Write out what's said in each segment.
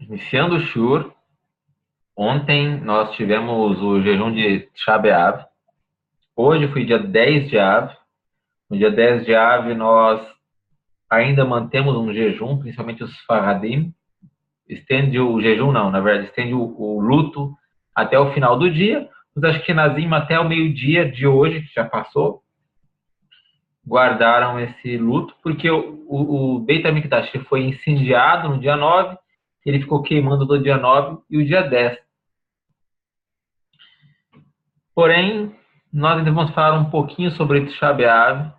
Iniciando o Shur, ontem nós tivemos o jejum de Tisha B'Av. Hoje foi dia 10 de Av. No dia 10 de Av nós ainda mantemos um jejum, principalmente os Faradim. Estende o jejum, não, na verdade, estende o luto até o final do dia. Os Ashkenazim até o meio-dia de hoje, que já passou, guardaram esse luto, porque o Beit HaMikdash foi incendiado no dia 9, ele ficou queimando do dia 9 e o dia 10. Porém, nós ainda vamos falar um pouquinho sobre o Tisha B'Av,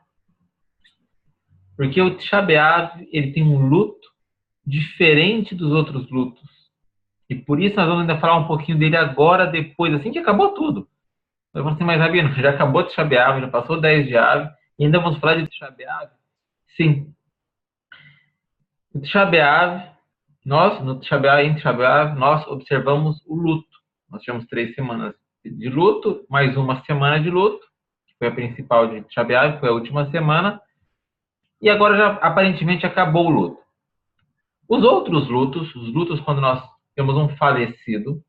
porque o Tisha B'Av, ele tem um luto diferente dos outros lutos. E por isso nós vamos ainda falar um pouquinho dele agora, depois, assim que acabou tudo. Nós vamos ter mais Rabino, já acabou o Tisha B'Av, já passou 10 de Av, e ainda vamos falar de Tisha B'Av? Sim. O Tisha B'Av, no Tisha B'Av, em Tisha B'Av, nós observamos o luto. Nós tivemos 3 semanas de luto, mais uma semana de luto, que foi a principal de Tisha B'Av, foi a última semana, e agora já aparentemente acabou o luto. Os outros lutos, os lutos quando nós temos um falecido,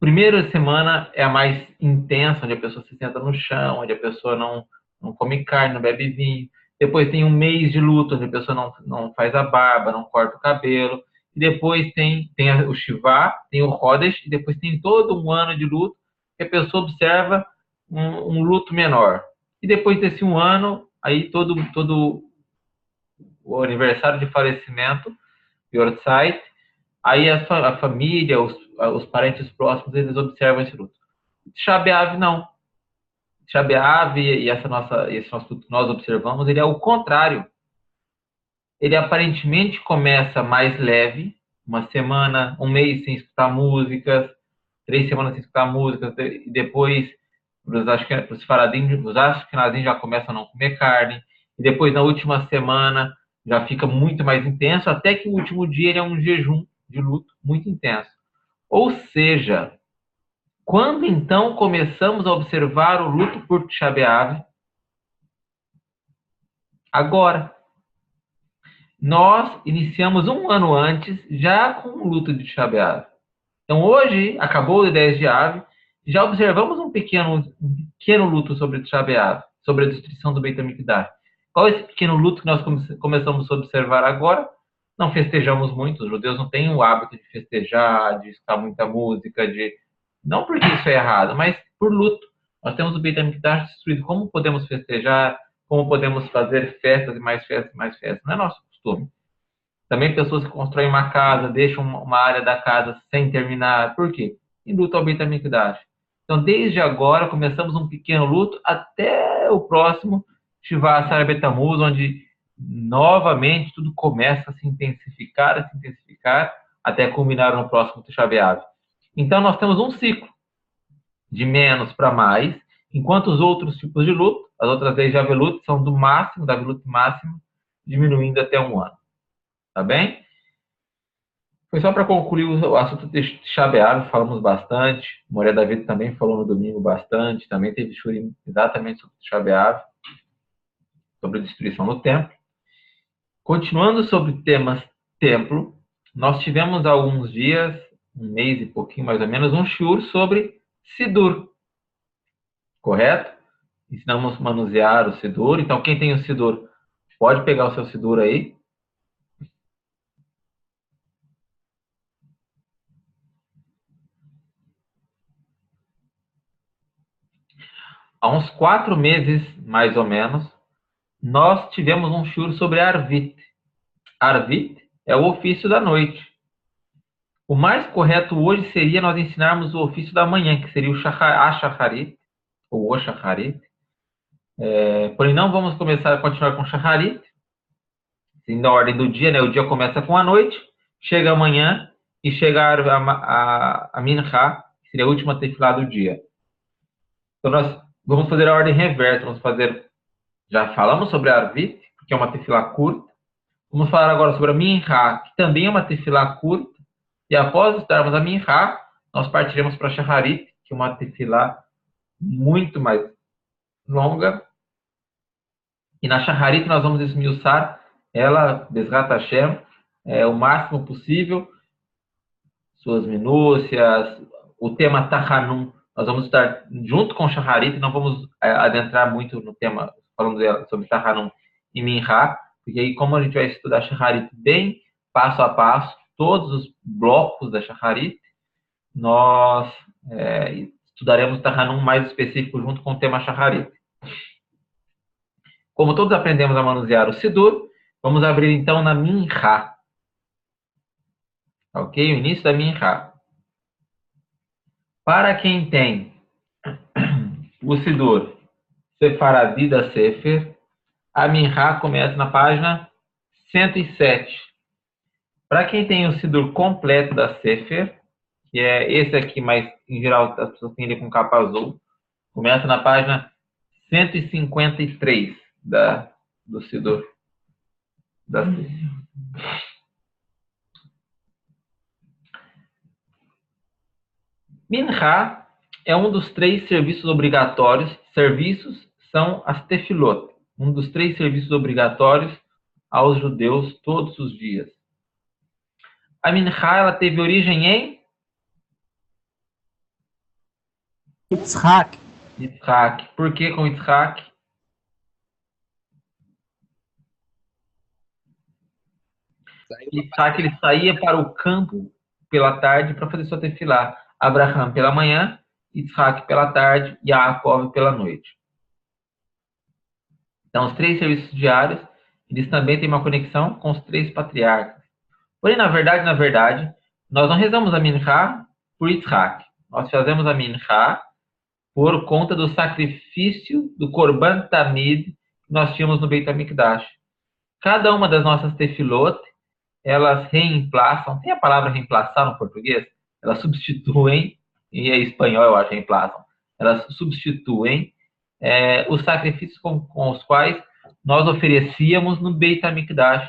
primeira semana é a mais intensa, onde a pessoa se senta no chão, onde a pessoa não come carne, não bebe vinho. Depois tem um mês de luto, onde a pessoa não faz a barba, não corta o cabelo. E depois tem o Shivá, tem o Chodesh, e depois tem todo um ano de luto, que a pessoa observa um luto menor. E depois desse um ano, aí todo o aniversário de falecimento, Yortzeit, aí a família, os parentes próximos, eles observam esse luto. Tisha B'Av não. Tisha B'Av e esse nosso luto que nós observamos, ele é o contrário. Ele aparentemente começa mais leve, uma semana, um mês sem escutar músicas, 3 semanas sem escutar músicas, e depoos os Faradim, os Ashkenazim já começam a não comer carne, e depois na última semana já fica muito mais intenso, até que o último dia ele é um jejum de luto muito intenso. Ou seja, quando então começamos a observar o luto por Tisha B'Av? Agora. Nós iniciamos um ano antes, já com o luto de Tisha B'Av. Então hoje, acabou o 10 de Av, já observamos um pequeno luto sobre Tisha B'Av, sobre a destruição do Beit HaMikdash. Qual é esse pequeno luto que nós começamos a observar agora? Não festejamos muito, os judeus não têm o hábito de festejar, de escutar muita música, não porque isso é errado, mas por luto. Nós temos o Beit HaMikdash destruído. Como podemos festejar? Como podemos fazer festas e mais festas e mais festas? Não é nosso costume. Também pessoas que constroem uma casa, deixam uma área da casa sem terminar. Por quê? Em luto ao Beit HaMikdash. Então, desde agora, começamos um pequeno luto até o próximo Shiva Asar Betamuz, onde novamente tudo começa a se intensificar, até culminar no próximo Tisha B'Av. Então, nós temos um ciclo de menos para mais, enquanto os outros tipos de luto, as outras leis de Avelut, são do máximo, da Avelut máximo, diminuindo até um ano. Tá bem? Foi só para concluir o assunto de Tisha B'Av, falamos bastante. Moré David também falou no domingo bastante. Também teve Shurim exatamente sobre Tisha B'Av, sobre a destruição do templo. Continuando sobre temas templo, nós tivemos há alguns dias, um mês e pouquinho mais ou menos, um shiur sobre Sidur. Correto? Ensinamos a manusear o Sidur. Então, quem tem o Sidur, pode pegar o seu Sidur aí. Há uns 4 meses, mais ou menos, nós tivemos um shiur sobre Arvit. Arvit é o ofício da noite. O mais correto hoje seria nós ensinarmos o ofício da manhã, que seria o Shacharit, ou o Shacharit. Porém, não vamos continuar com o Shacharit, na ordem do dia, né? O dia começa com a noite, chega amanhã e chega a Minha, que seria a última tefilá do dia. Então, nós vamos fazer a ordem reversa. Já falamos sobre a Arvit, que é uma tefilá curta. Vamos falar agora sobre a Minha, que também é uma tefilá curta. E após estudarmos a Minha, nós partiremos para a Shacharit, que é uma tefilá muito mais longa. E na Shacharit nós vamos esmiuçar ela, Bezrat Hashem, o máximo possível. suas minúcias. O tema Tahanun, nós vamos estar junto com Shacharit, não vamos adentrar muito no tema, falando sobre Tahanun e Minha, porque aí, como a gente vai estudar Shacharit bem passo a passo, todos os blocos da Shacharit, nós estudaremos Tahanun mais específico junto com o tema Shacharit. Como todos aprendemos a manusear o Sidur, vamos abrir então na Minha. Ok? O início da Minha. Para quem tem o Sidur Sefaradi da Sefer, a Minha começa na página 107. Para quem tem o Sidur completo da Sefer, que é esse aqui, mas em geral as pessoas têm ele com capa azul, começa na página 153 do Sidur da Sefer. Minha é um dos 3 serviços obrigatórios. Serviços são as tefilot, um dos 3 serviços obrigatórios aos judeus todos os dias. A Minha, ela teve origem em Yitzhak. Yitzhak. Por que com Yitzhak? Yitzhak, ele saía para o campo pela tarde para fazer sua tefilá. Abraham pela manhã, Yitzhak pela tarde e Yaakov pela noite. Então, os 3 serviços diários, eles também têm uma conexão com os 3 patriarcas. Porém, na verdade, nós não rezamos a Minha por Yitzhak. Nós fazemos a Minha por conta do sacrifício do Korban Tamid que nós tínhamos no Beit HaMikdash. Cada uma das nossas tefilot, elas reemplaçam, tem a palavra reemplaçar no português? Elas substituem, e em espanhol eu acho reemplaçam, elas substituem os sacrifícios com os quais nós oferecíamos no Beit HaMikdash,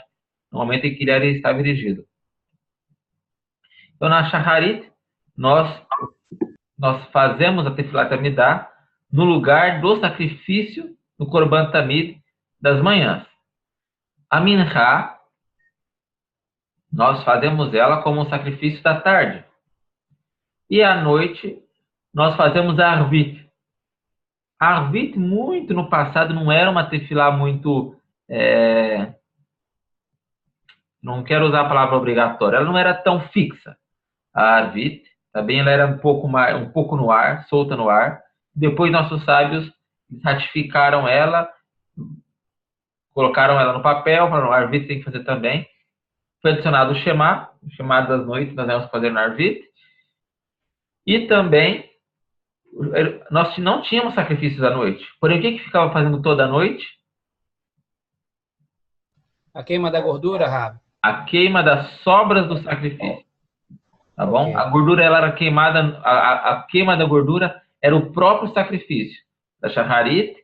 no momento em que ele estava erigido. Então, na Shacharit, nós fazemos a Tefilat Amidah no lugar do sacrifício no Korban Tamid das manhãs. A Minha, nós fazemos ela como um sacrifício da tarde. E à noite, nós fazemos a Arvit. A Arvit, muito no passado, não era uma tefilá muito... não quero usar a palavra obrigatória. Ela não era tão fixa. A Arvit, também ela era um pouco no ar, solta no ar. Depois, nossos sábios ratificaram ela, colocaram ela no papel, falaram, a Arvit tem que fazer também. Foi adicionado o Shema das noites, nós vamos fazer no Arvit. E também, nós não tínhamos sacrifícios à noite. Porém, o que ficava fazendo toda a noite? A queima da gordura, Rabi. A queima das sobras do sacrifício. Tá bom? Okay. A gordura, ela era queimada, a queima da gordura era o próprio sacrifício da Shacharit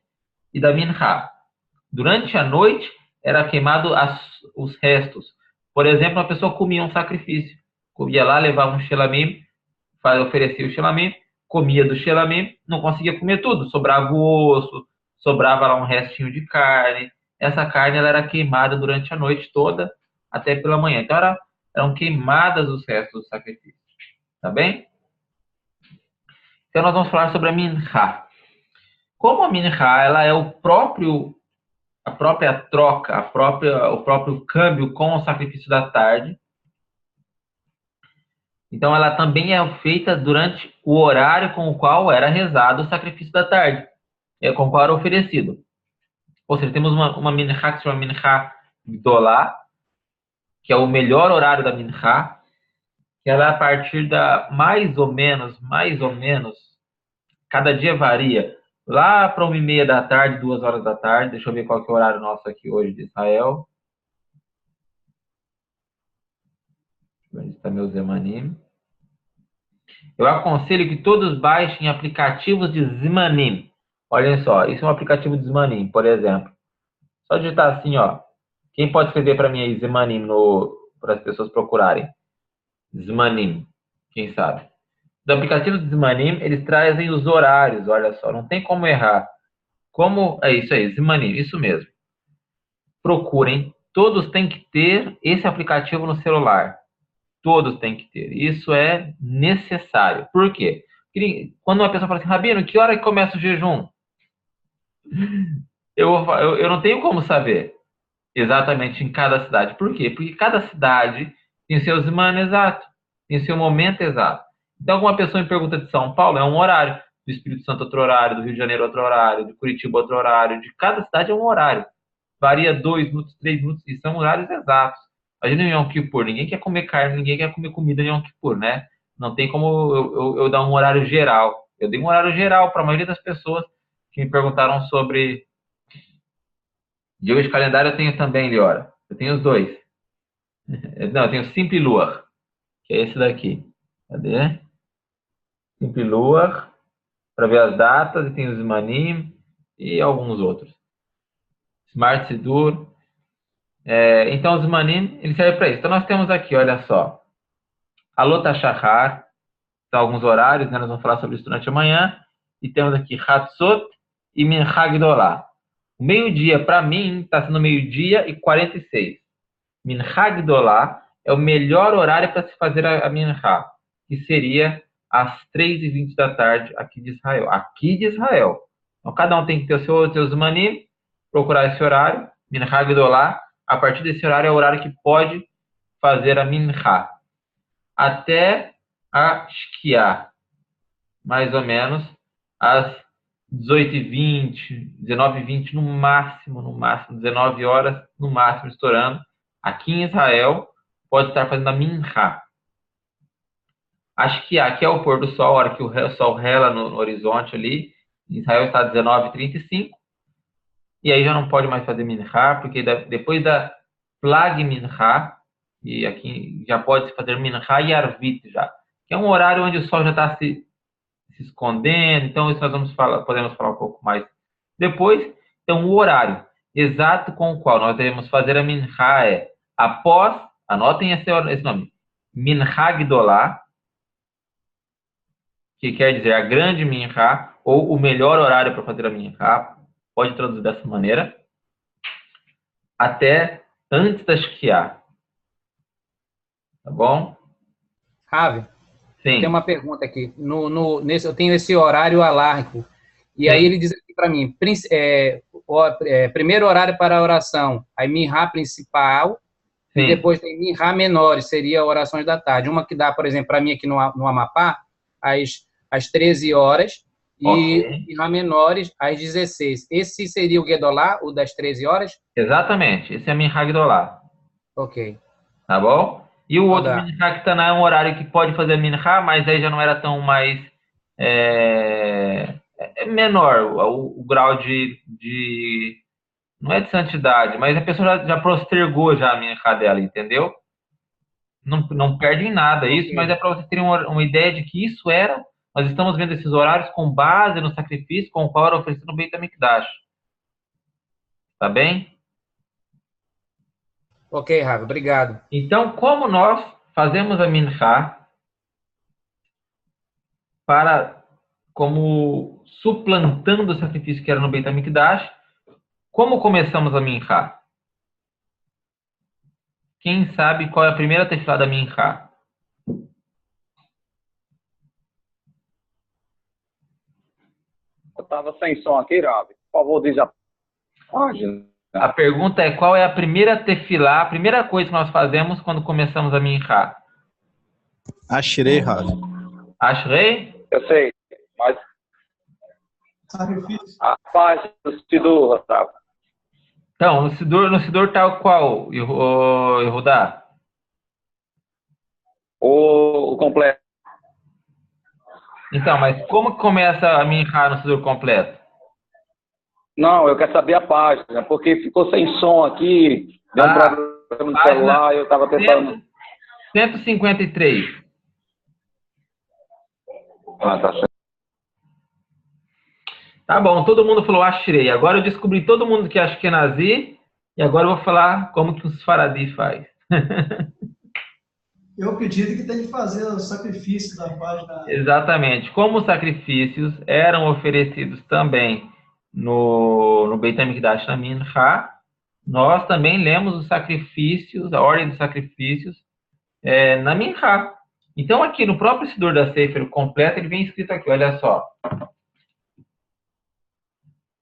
e da Minha. Durante a noite, era queimado os restos. Por exemplo, uma pessoa comia um sacrifício. Comia lá, levava um shelamim, oferecia o shelamim, comia do shelamim, não conseguia comer tudo. Sobrava o osso, sobrava lá um restinho de carne. Essa carne ela era queimada durante a noite toda, até pela manhã. Então, eram queimadas os restos do sacrifício. Tá bem? Então, nós vamos falar sobre a Minha. Como a Minha ela é a própria troca, o próprio câmbio com o sacrifício da tarde. Então, ela também é feita durante o horário com o qual era rezado o sacrifício da tarde, com o qual era oferecido. Ou seja, temos uma Minha que se chama Minha Gdolá, que é o melhor horário da Minha, que ela é a partir da mais ou menos, cada dia varia, lá para 1h30 da tarde, 2 horas da tarde. Deixa eu ver qual que é o horário nosso aqui hoje de Israel. Onde está meu Zemanim? Eu aconselho que todos baixem aplicativos de Zemanim. Olhem só, isso é um aplicativo de Zemanim, por exemplo. Só digitar assim, ó. Quem pode escrever para mim aí Zemanim para as pessoas procurarem? Zemanim, quem sabe? Do aplicativo de Zemanim, eles trazem os horários, olha só, não tem como errar. É isso aí, Zemanim, isso mesmo. Procurem, todos têm que ter esse aplicativo no celular. Todos têm que ter. Isso é necessário. Por quê? Porque quando uma pessoa fala assim, Rabino, que hora que começa o jejum? Eu não tenho como saber exatamente em cada cidade. Por quê? Porque cada cidade tem o seu zman exato, tem o seu momento exato. Então, alguma pessoa me pergunta de São Paulo, é um horário. Do Espírito Santo, outro horário. Do Rio de Janeiro, outro horário. De Curitiba, outro horário. De cada cidade é um horário. Varia 2 minutos, 3 minutos, e são horários exatos. Imagina em Yom Kippur, ninguém quer comer carne, ninguém quer comer comida em Yom Kippur, né? Não tem como eu dar um horário geral. Eu dei um horário geral para a maioria das pessoas que me perguntaram sobre Dias de calendário. Eu tenho também, Liora. Eu tenho os dois. Não, eu tenho Simple Luar, que é esse daqui. Cadê? Simple Luar, para ver as datas, e tem os Zmanim e alguns outros. Smart Sidur. Então, os Zmanim, ele serve para isso. Então, nós temos aqui, olha só. Alot HaShachar, são alguns horários, né? Nós vamos falar sobre isso durante a manhã. E temos aqui Hatzot e Mincha Gdolah. O meio-dia, para mim, está sendo meio-dia e 46. Mincha Gdolah é o melhor horário para se fazer a Mincha, que seria às 3h20 da tarde aqui de Israel. Aqui de Israel. Então, cada um tem que ter o seu Zmanim, procurar esse horário, Mincha Gdolah. A partir desse horário é o horário que pode fazer a Mincha. Até a Shkia, mais ou menos, às 18h20, 19h20, no máximo, 19 horas, no máximo, estourando. Aqui em Israel, pode estar fazendo a Mincha. Acho que aqui é o pôr do sol, a hora que o sol rela no horizonte ali. Em Israel está 19h35. E aí já não pode mais fazer Mincha, porque depois da Plag Mincha, e aqui já pode se fazer Mincha e Arvit já. Que é um horário onde o sol já está se escondendo. Então isso nós podemos falar um pouco mais depois. Então o horário exato com o qual nós devemos fazer a Mincha é após, anotem esse nome, Mincha Gdolah, que quer dizer a grande Mincha, ou o melhor horário para fazer a Mincha, pode traduzir dessa maneira, até antes da Shkia. Tá bom? Ravi, Sim. tem uma pergunta aqui. Eu tenho esse horário alárrico. E aí ele diz aqui para mim, primeiro horário para a oração, aí Minha principal, Sim. E depois tem Minha menores, seria orações da tarde. Uma que dá, por exemplo, para mim aqui no Amapá, às 13 horas, e Okay. Minha menores, às 16. Esse seria o Gedolá, o das 13 horas? Exatamente, esse é Mincha Gdolah. Ok. Tá bom? E o outro Tá. Mincha Ktaná é um horário que pode fazer Mincha, mas aí já não era tão mais menor o grau de não é de santidade, mas a pessoa já postergou já a Mincha dela, entendeu? Não perde em nada isso, mas é para vocês terem uma ideia de que isso era. Nós estamos vendo esses horários com base no sacrifício com o qual era oferecido no Beit HaMikdash. Tá bem? Ok, Ravi, obrigado. Então, como nós fazemos a Mincha como suplantando o sacrifício que era no Beit HaMikdash, como começamos a Mincha? Quem sabe qual é a primeira tefilá da Mincha? Eu estava sem som aqui, Rabi. Por favor, diz a página. A pergunta é qual é a primeira tefilá, a primeira coisa que nós fazemos quando começamos a Mincha? Ashrei, Rav. Ashrei? Eu sei, mas a página do Sidur, sabe? Então, no Sidur tal qual, Yehudá? O completo. Então, mas como que começa a Mincha no Sidur completo? Não, eu quero saber a página, porque ficou sem som aqui, deu um problema no celular, eu estava tentando... 153. Ah, tá certo. Tá bom, todo mundo falou Ashrei. Agora eu descobri todo mundo que é Ashkenazi, e agora eu vou falar como que os Faradi faz. Eu acredito que tem que fazer o sacrifício da página. Exatamente. Como os sacrifícios eram oferecidos também no Beit HaMikdash na Mincha, nós também lemos os sacrifícios, a ordem dos sacrifícios, na Minha. Então, aqui no próprio Siddur da Sefer completo, ele vem escrito aqui, olha só.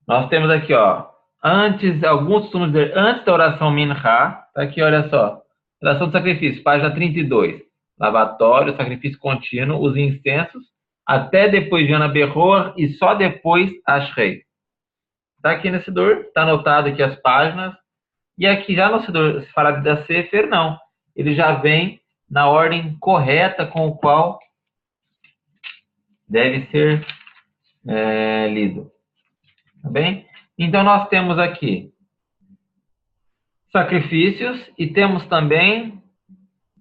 Nós temos aqui, ó, alguns costumam dizer antes da oração Minha, tá aqui, olha só. Oração do sacrifício, página 32. Lavatório, sacrifício contínuo, os incensos, até depois de Ana Berror e só depois Ashrei. Tá aqui nesse Siddur, tá anotado aqui as páginas. E aqui já no Siddur Sfaradi da Sefer, não. Ele já vem na ordem correta com o qual deve ser lido. Tá bem? Então, nós temos aqui sacrifícios e temos também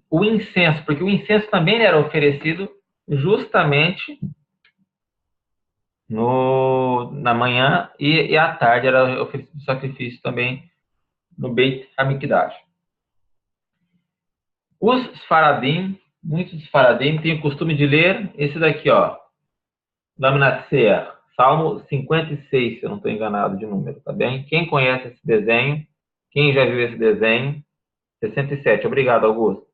o incenso, porque o incenso também era oferecido justamente na manhã e à tarde era oferecido sacrifício também no Beit HaMikdash. Os Sfaradim, muitos Sfaradim têm o costume de ler esse daqui, ó, Lamnatseach, Salmo 56, se eu não estou enganado de número, tá bem? Quem conhece esse desenho? Quem já viu esse desenho? 67. Obrigado, Augusto.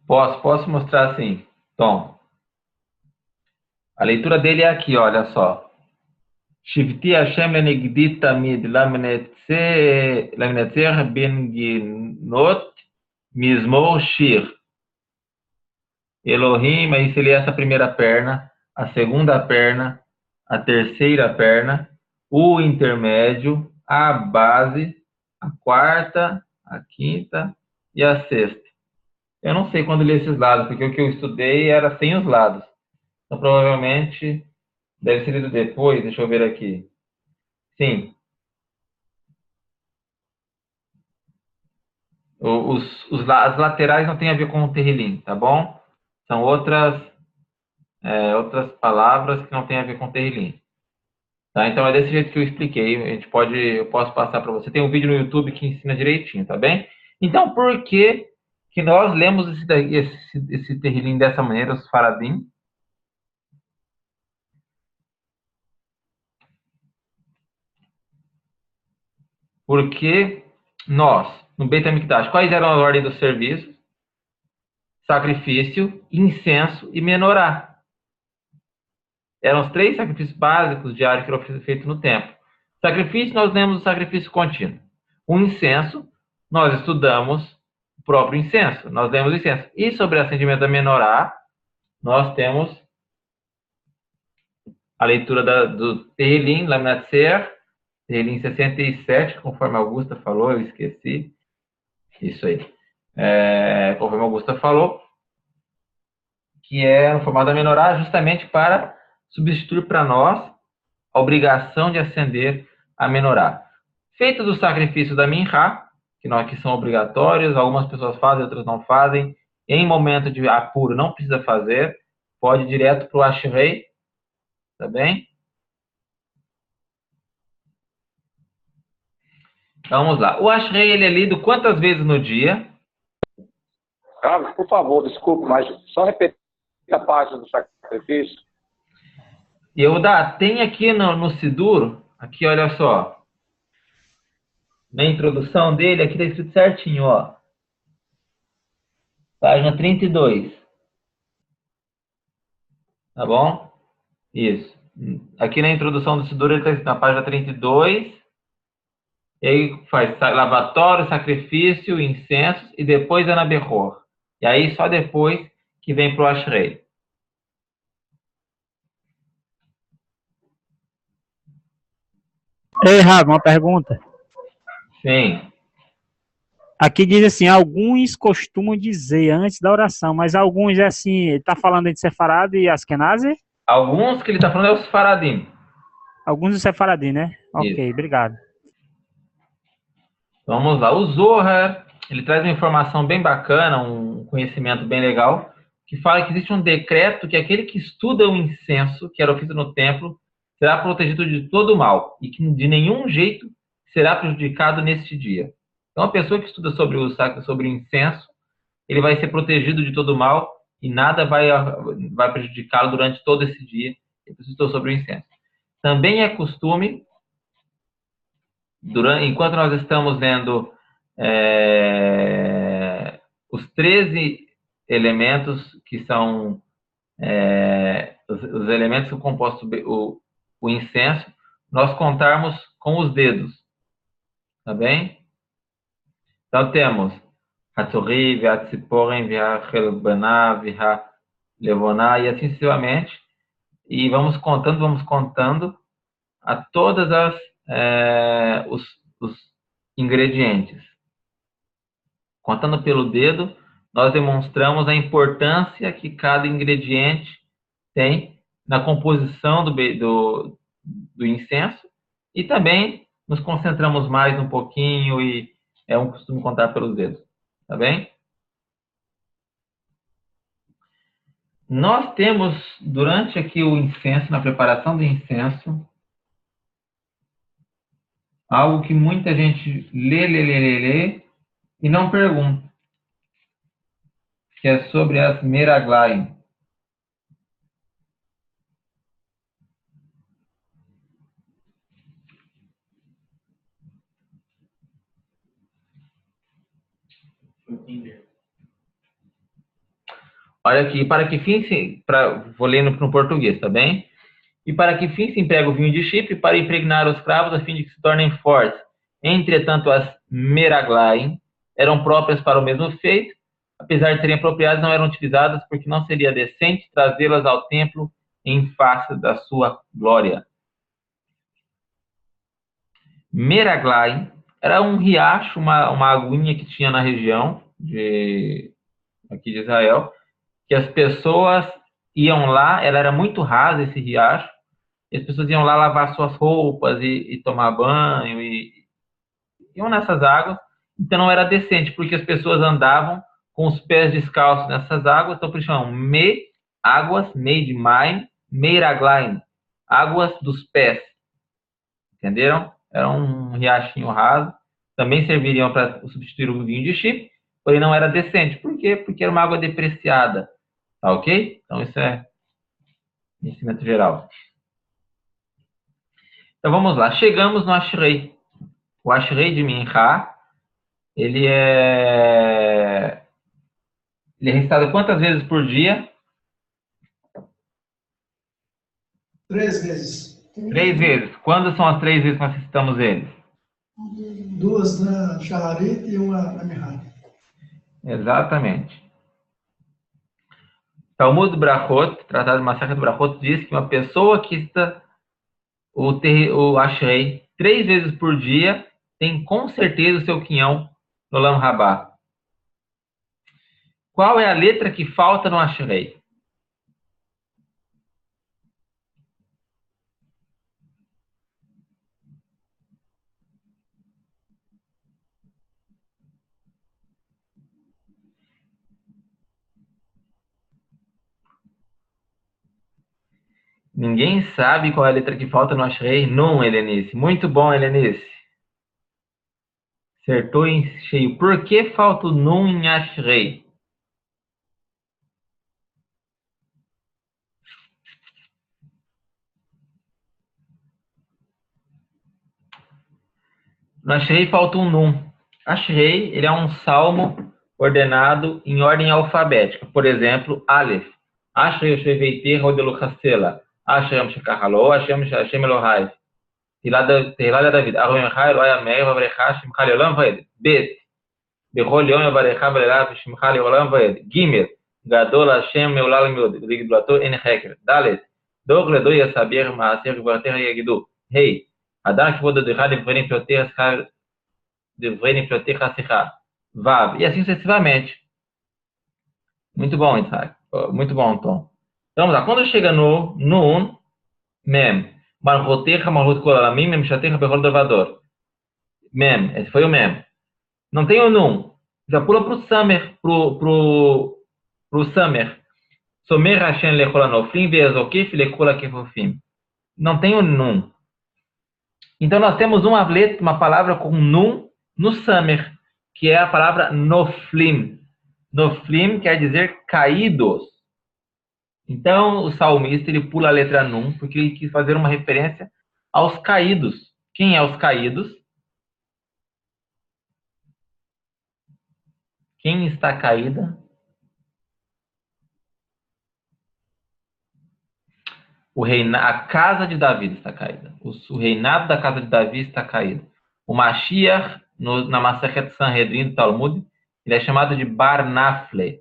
Posso mostrar assim. Tom. A leitura dele é aqui, olha só. Shivti Hashem lenegdi tamid lamnetzer ben ginot mizmor shir. Elohim, aí se lê essa primeira perna, a segunda perna, a terceira perna, o intermédio, a base, a quarta, a quinta e a sexta. Eu não sei quando li esses lados, porque o que eu estudei era sem os lados. Então, provavelmente, deve ser lido depois. Deixa eu ver aqui. Sim. As laterais não têm a ver com o terrilim, tá bom? São outras palavras que não têm a ver com o terrilim. Tá? Então, é desse jeito que eu expliquei. Eu posso passar para você. Tem um vídeo no YouTube que ensina direitinho, tá bem? Então, por que nós lemos esse terrilim dessa maneira, os faradim? Porque nós, no Beit HaMikdash, quais eram as ordens dos serviços? Sacrifício, incenso e menorá. Eram os 3 sacrifícios básicos diários que eram feitos no templo. Sacrifício, nós lemos o sacrifício contínuo. O incenso, nós estudamos o próprio incenso. Nós lemos o incenso. E sobre o acendimento da menorá, nós temos a leitura do Tehillim, Lamnatseach, Tehillim 67, conforme a Augusta falou, eu esqueci. Isso aí. Conforme a Augusta falou, que é no formato da menorá, justamente para substituir para nós a obrigação de acender a menorá. Feito do sacrifício da Minha, que são obrigatórios, algumas pessoas fazem, outras não fazem. Em momento de apuro não precisa fazer, pode ir direto para o Ashrei, tá bem? Vamos lá. O Ashrei, ele é lido quantas vezes no dia? Carlos, por favor, desculpe, mas só repetir a página do sacrifício. Tem aqui no Siddur, aqui olha só, na introdução dele, aqui está escrito certinho, ó. Página 32. Tá bom? Isso. Aqui na introdução do Siddur, ele está escrito na página 32. E aí faz lavatório, sacrifício, incensos e depois Ana Berror. E aí só depois que vem para o Ashrei. Ei, Rafa, uma pergunta. Sim. Aqui diz assim, alguns costumam dizer antes da oração, mas alguns é assim, ele está falando de Sefarad e Askenazi? Alguns que ele está falando é os Faradim. Alguns do Sefaradim, né? Isso. Ok, obrigado. Vamos lá. O Zohar, ele traz uma informação bem bacana, um conhecimento bem legal, que fala que existe um decreto que aquele que estuda o incenso, que era oferecido no templo, será protegido de todo o mal e que de nenhum jeito será prejudicado neste dia. Então, a pessoa que estuda sobre o incenso, ele vai ser protegido de todo o mal e nada vai prejudicá-lo durante todo esse dia. Eu estou sobre o incenso. Também é costume, enquanto nós estamos vendo os 13 elementos que são os elementos que compostos o incenso, nós contarmos com os dedos, tá bem? Então temos Hatzori, V'Atziporen, V'Achelbaná, V'Alevoná, e assim sucessivamente. E vamos contando a todas os ingredientes. Contando pelo dedo, nós demonstramos a importância que cada ingrediente tem na composição do incenso, e também nos concentramos mais um pouquinho, e é um costume contar pelos dedos, tá bem? Nós temos, durante aqui o incenso, na preparação do incenso, algo que muita gente lê e não pergunta, que é sobre as meraglaim. Olha aqui, vou ler no português, tá bem? E para que fim se emprega o vinho de chipre? Para impregnar os cravos a fim de que se tornem fortes. Entretanto, as meraglaim eram próprias para o mesmo feito, apesar de serem apropriadas, não eram utilizadas porque não seria decente trazê-las ao templo em face da sua glória. Meraglaim era um riacho, uma aguinha que tinha na região aqui de Israel, que as pessoas iam lá, ela era muito rasa, esse riacho, e as pessoas iam lá lavar suas roupas e tomar banho, e iam nessas águas. Então não era decente, porque as pessoas andavam com os pés descalços nessas águas, então por isso chamam águas, de Maim, Meraglaim, águas dos pés. Entenderam? Era um riachinho raso, também serviriam para substituir o vinho de chipre, porém não era decente. Por quê? Porque era uma água depreciada. Tá ok? Então isso é conhecimento geral. Então vamos lá. Chegamos no Ashrei. O Ashrei de Minchá, ele é recitado quantas vezes por dia? 3 vezes. 3 vezes. Quando são as 3 vezes que nós recitamos ele? 2 na Shaharit e 1 na Mihai. Exatamente. Talmud Brachot, Tratado de Masechet Brachot, diz que uma pessoa que está o Ashrei 3 vezes por dia tem com certeza o seu quinhão no Olam Rabá. Qual é a letra que falta no Ashrei? Ninguém sabe qual é a letra que falta no Ashrei? Nun, Helenice. Muito bom, Helenice. Acertou em cheio. Por que falta o Nun em Ashrei? No Ashrei falta um Nun. Ashrei, ele é um salmo ordenado em ordem alfabética. Por exemplo, Aleph. Ashrei Yoshvei Veiter Rodelu Hassela. Hashem Shekahalo, Hashem Elohai. Tilada David. Aroim Chai, Elohai Ameir, Vavrecha, Shimcha Leolam Vaed. Bet. Bechol Yom Yavarecha Valelav, Shimcha Leolam Vaed. Gimel. Gadol Hashem Meulal Miod. Vigdulato En Heker. Dalet. Dog Ledo Yasaber Maaser Gvarter Yagidu. Rei. Adar Kvododecha Devrenim Piotecha Secha. Vav. E assim sucessivamente. Muito bom, Isaac. Muito bom, Tom. Então, vamos lá. Quando chega no Nun, Mem. Marrotecha, Marrot Kolalamim, Mem Shatecha, Behol Dovador. Mem. Esse foi o Mem. Não tem o Nun. Já pula pro Samer. Pro Samer. Somer Hashem Lecholanofim, Veazokif, Lechola Kefofim. Não tem o Nun. Então, nós temos uma palavra com Nun no Samer, que é a palavra Noflim. Noflim quer dizer caídos. Então, o salmista, ele pula a letra Nun, porque ele quis fazer uma referência aos caídos. Quem é os caídos? Quem está caída? A casa de Davi está caída. O reinado da casa de Davi está caído. O Mashiach, na Masechet Sanhedrin do Talmud, ele é chamado de Bar Nafle,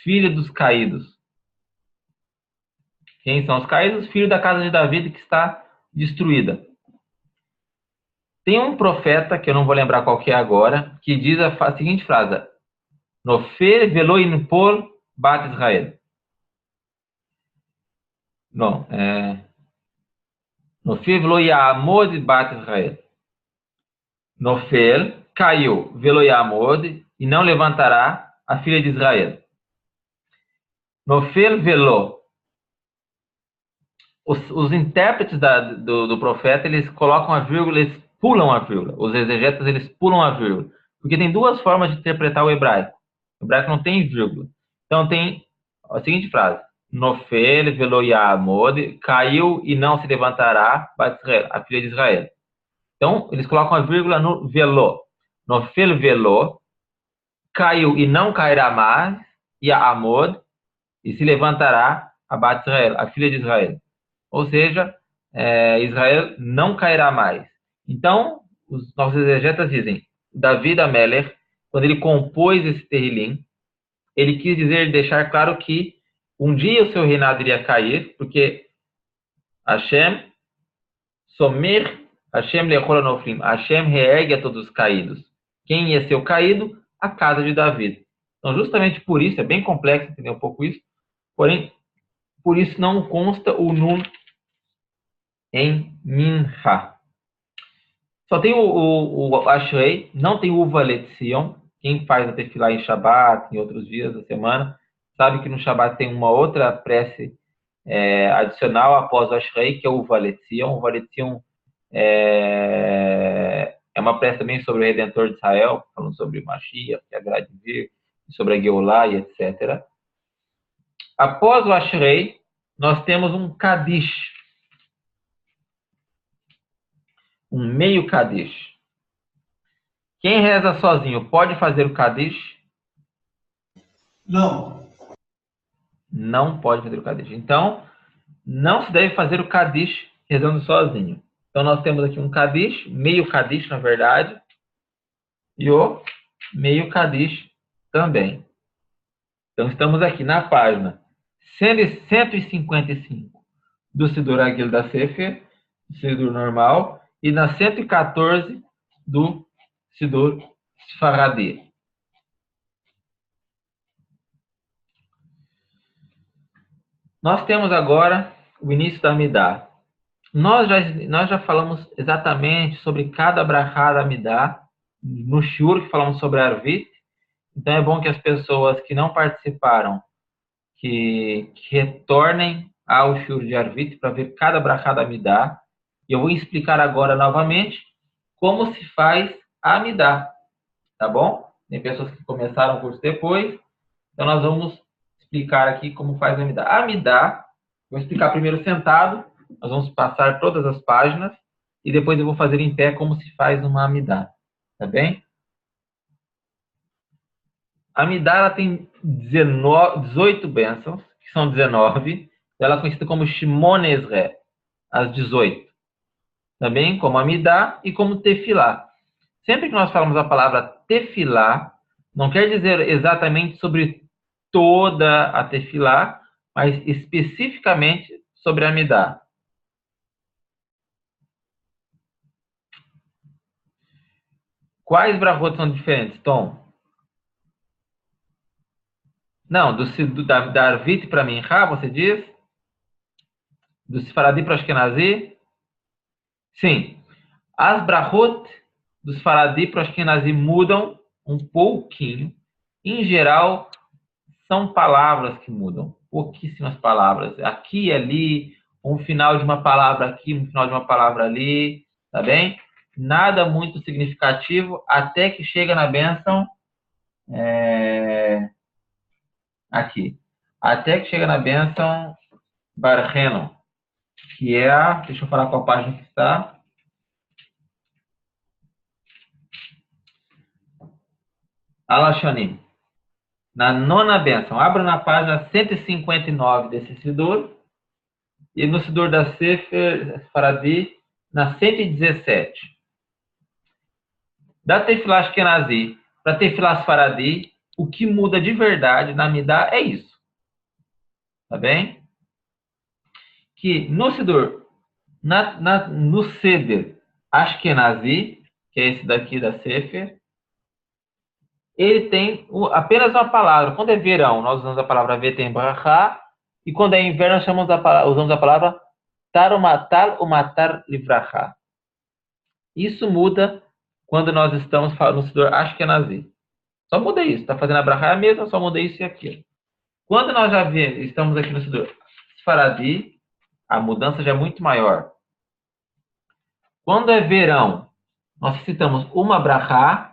filho dos caídos. Quem são os caídos? Filho da casa de Davi que está destruída. Tem um profeta, que eu não vou lembrar qual que é agora, que diz a seguinte frase: Nofer velo inpol bat Israel. Não, Nofer velo yamod bat Israel. Nofer caiu, velo yamod, e não levantará a filha de Israel. Nofer velo. Os intérpretes do profeta, eles colocam a vírgula, eles pulam a vírgula. Os exegetas, eles pulam a vírgula. Porque tem duas formas de interpretar o hebraico. O hebraico não tem vírgula. Então tem a seguinte frase: Nofel velo yamod, caiu e não se levantará, a filha de Israel. Então, eles colocam a vírgula no velo. Nofel velo, caiu e não cairá mais, e a amod, e se levantará a Bat Israel, a filha de Israel. Ou seja, Israel não cairá mais. Então, os nossos exegetas dizem, Davi Amelech, quando ele compôs esse Terrilim, ele quis deixar claro que um dia o seu reinado iria cair, porque Hashem Somer, Hashem Lechol Anoflim, Hashem reergue a todos os caídos. Quem ia ser o caído? A casa de Davi. Então, justamente por isso, é bem complexo entender um pouco isso, porém, por isso não consta o Nun em Mincha. Só tem o Ashrei, não tem o Uvalet Sion. Quem faz a tefilá em Shabbat, em outros dias da semana, sabe que no Shabbat tem uma outra prece adicional após o Ashrei, que é o Uvalet Sion. O Uvalet Sion é uma prece também sobre o Redentor de Israel, falando sobre o Mashiach, que haverá de vir, sobre a Geulah e etc. Após o Ashrei, nós temos um Kadish. Um meio Kadish. Quem reza sozinho pode fazer o Kadish? Não. Não pode fazer o Kadish. Então, não se deve fazer o Kadish rezando sozinho. Então, nós temos aqui um Kadish, meio Kadish, na verdade, e o meio Kadish também. Então, estamos aqui na página 155 do Sidur Agil da Sefer, do Sidur normal, e na 114 do Sidur Sfaradi. Nós temos agora o início da Amidá. Nós já falamos exatamente sobre cada brachá da Amidá no shiur que falamos sobre a Arvit. Então é bom que as pessoas que não participaram que retornem ao shiur de Arvit para ver cada brachá da Amidá. E eu vou explicar agora novamente como se faz a Amidá, tá bom? Tem pessoas que começaram o curso depois, então nós vamos explicar aqui como faz a Amidá. A Amidá, vou explicar primeiro sentado, nós vamos passar todas as páginas e depois eu vou fazer em pé como se faz uma Amidá, tá bem? A Amidá, ela tem 18 bênçãos, que são 19, ela é conhecida como Shimon Ezre, as 18. Também como Amidá e como Tefilá. Sempre que nós falamos a palavra Tefilá, não quer dizer exatamente sobre toda a Tefilá, mas especificamente sobre a Amidá. Quais brachot são diferentes, Tom? Não, da Arvit para Mincha, você diz? Do Sfaradi para Ashkenazi? Sim. As brachot dos Sfaradi para Ashkenazi mudam um pouquinho. Em geral, são palavras que mudam. Pouquíssimas palavras. Aqui e ali, um final de uma palavra aqui, um final de uma palavra ali. Tá bem? Nada muito significativo, até que chega na bênção aqui, até que chega na bênção Barreno, que é a, deixa eu falar qual página que está. Alashanim. Na nona bênção. Abra na página 159 desse Sidur. E no Sidur da Sefer Faradi, na 117. Da Tefilá Ashkenazi para Tefilá Faradi, o que muda de verdade na Midá é isso. Tá bem? Que no Sidur, no Seder Ashkenazi, que é esse daqui da Sefer, ele tem apenas uma palavra. Quando é verão, nós usamos a palavra vetem brachá, e quando é inverno, nós usamos a palavra tarumatar ou matar livrachá. Isso muda quando nós estamos no Siddur Ashkenazi. Só muda isso. Está fazendo a brachá mesmo, só muda isso e aquilo. Quando nós já estamos aqui no Siddur Faradi, a mudança já é muito maior. Quando é verão, nós citamos uma brachá,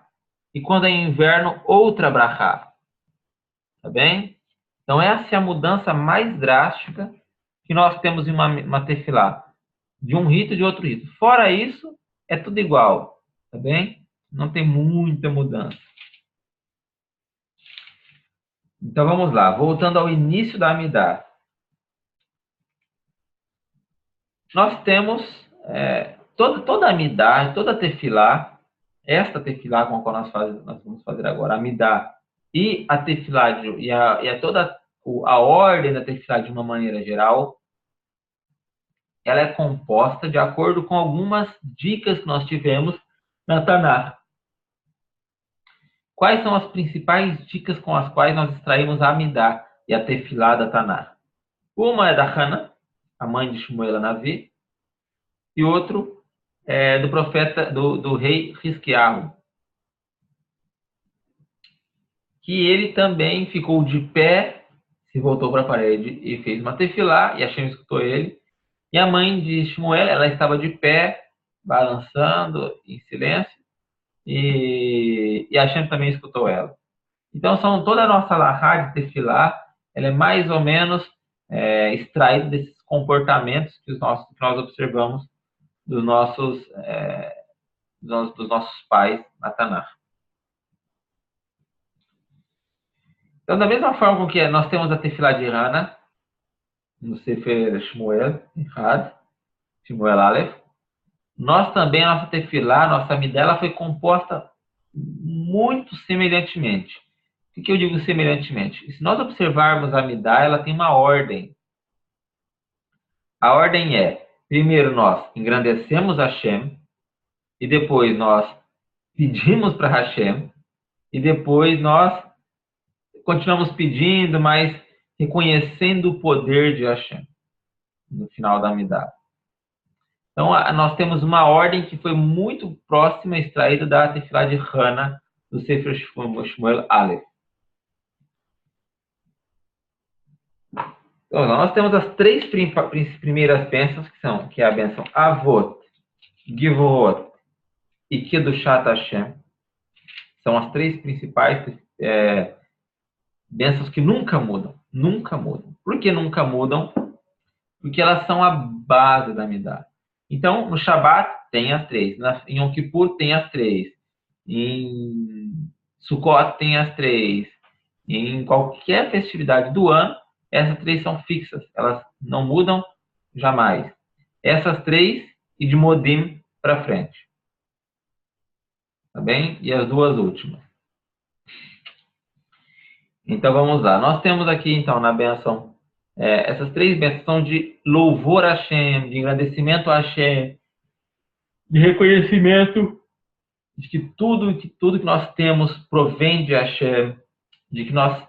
e quando é inverno, outra brachá. Tá bem? Então, essa é a mudança mais drástica que nós temos em uma tefilá. De um rito e de outro rito. Fora isso, é tudo igual. Tá bem? Não tem muita mudança. Então, vamos lá. Voltando ao início da Amidá. Nós temos toda a Amidá, toda a tefilá, esta tefilá com a qual nós vamos fazer agora, a Amidá, e a tefilá, e toda a ordem da tefilá de uma maneira geral, ela é composta de acordo com algumas dicas que nós tivemos na Tanakh. Quais são as principais dicas com as quais nós extraímos a Amidá e a tefilá da Tanakh? Uma é da Hana, a mãe de Shmuel Hanavi, e outro do profeta, do rei Hizquiyahu, que ele também ficou de pé, se voltou para a parede e fez uma tefilá, e Hashem escutou ele. E a mãe de Shmuel, ela estava de pé, balançando em silêncio, e Hashem também escutou ela. Então, toda a nossa lahá de tefilá, ela é mais ou menos extraída desses comportamentos que nós observamos dos nossos pais na Tanakh. Então, da mesma forma com que nós temos a tefilá de Hana, no Sefer Shmuel, Shmuel Aleph, nós também, a nossa tefilá, a nossa Amidá, ela foi composta muito semelhantemente. O que eu digo semelhantemente? Se nós observarmos a Amidá, ela tem uma ordem. A ordem é: primeiro nós engrandecemos Hashem, e depois nós pedimos para Hashem, e depois nós continuamos pedindo, mas reconhecendo o poder de Hashem no final da Amidá. Então, nós temos uma ordem que foi muito próxima, extraída da tefilá de Hana, do Sefer Shmuel Aleph. Então, nós temos as três primeiras bênçãos, que é a bênção Avot, Givot e Kedushat Hashem. São as três principais bênçãos que nunca mudam. Nunca mudam. Por que nunca mudam? Porque elas são a base da Amidá. Então, no Shabat tem as três. Em Yom Kippur tem as três. Em Sukkot tem as três. Em qualquer festividade do ano, essas três são fixas. Elas não mudam jamais. Essas três e de Modim para frente. Tá bem? E as duas últimas. Então, vamos lá. Nós temos aqui, então, na bênção, essas três bênçãos são de louvor a Hashem, de engrandecimento a Hashem, de reconhecimento de que tudo que nós temos provém de Hashem, de que nós,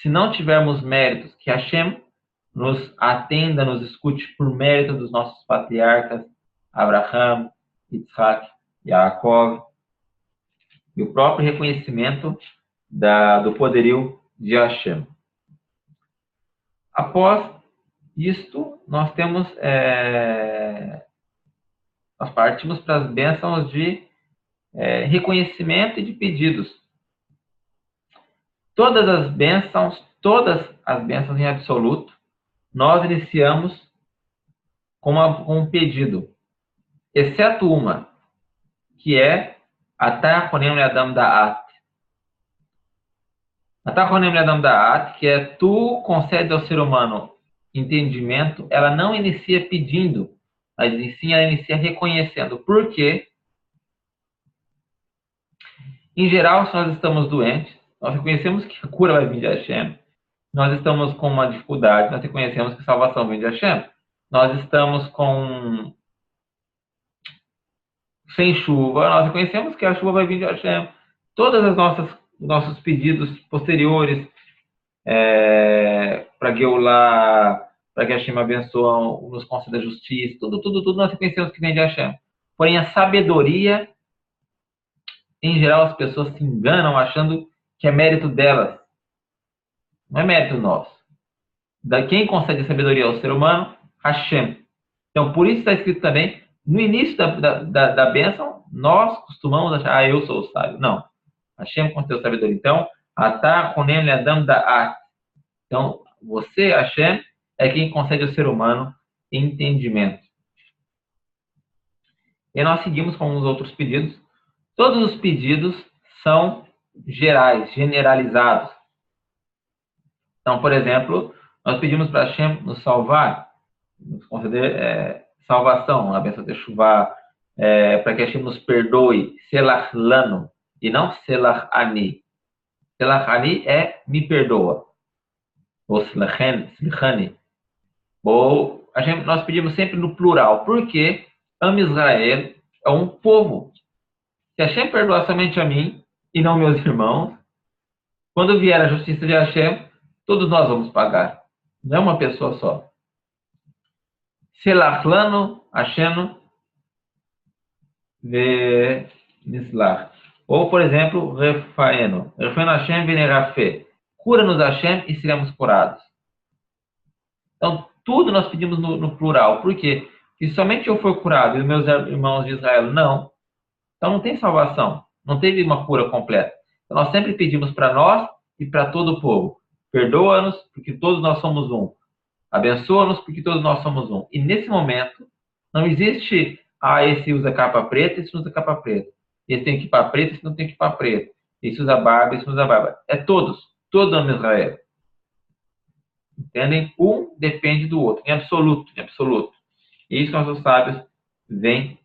se não tivermos méritos, que Hashem nos atenda, nos escute por mérito dos nossos patriarcas, Abraham, Yitzhak, Yaakov, e o próprio reconhecimento do poderio de Hashem. Após isto, nós temos, nós partimos para as bênçãos de reconhecimento e de pedidos. Todas as bênçãos, todas as bênçãos em absoluto, nós iniciamos com um pedido, exceto uma, que é Atah Konem Le'adam Da'at. Atah Konem Le'adam Da'at, que é tu concede ao ser humano entendimento, ela não inicia pedindo, mas sim ela inicia reconhecendo. Por quê? Em geral, se nós estamos doentes, nós reconhecemos que a cura vai vir de Hashem. Nós estamos com uma dificuldade, nós reconhecemos que a salvação vem de Hashem. Nós estamos sem chuva, nós reconhecemos que a chuva vai vir de Hashem. Todas as nossos pedidos posteriores para Geulah, para que Hashem abençoe, nos conceda justiça, tudo nós reconhecemos que vem de Hashem. Porém, a sabedoria, em geral, as pessoas se enganam achando que é mérito delas. Não é mérito nosso. Quem concede a sabedoria ao ser humano? Hashem. Então, por isso está escrito também, no início da bênção, nós costumamos achar, eu sou o sábio. Não. Hashem concedeu sabedoria. Então, Atah Konem Le'adam Da'at. Então, você, Hashem, é quem concede ao ser humano entendimento. E nós seguimos com os outros pedidos. Todos os pedidos são gerais, generalizados. Então, por exemplo, nós pedimos para Hashem nos salvar, nos conceder salvação, a bênção de Shuvah, para que Hashem nos perdoe, Selach Lano, e não Selach Ani. Selach Ani é me perdoa, ou Slichani. Ou nós pedimos sempre no plural, porque Am Israel é um povo. Se Hashem perdoar somente a mim e não meus irmãos, quando vier a justiça de Hashem, todos nós vamos pagar. Não é uma pessoa só. Selach Lano, Hashem ve Nislach. Ou, por exemplo, Refaeno. Refaeno Hashem venerafé. Cura-nos Hashem e seremos curados. Então, tudo nós pedimos no plural. Por quê? Se somente eu for curado e os meus irmãos de Israel não, então não tem salvação. Não teve uma cura completa. Então, nós sempre pedimos para nós e para todo o povo. Perdoa-nos, porque todos nós somos um. Abençoa-nos, porque todos nós somos um. E nesse momento, não existe, esse usa capa preta, esse usa capa preta. Esse tem equipa preta, esse não tem equipa preta. Esse usa barba, esse não usa barba. É todos. Todo o Israel. Entendem? Um depende do outro. Em absoluto. Em absoluto. E isso nossos sábios vêm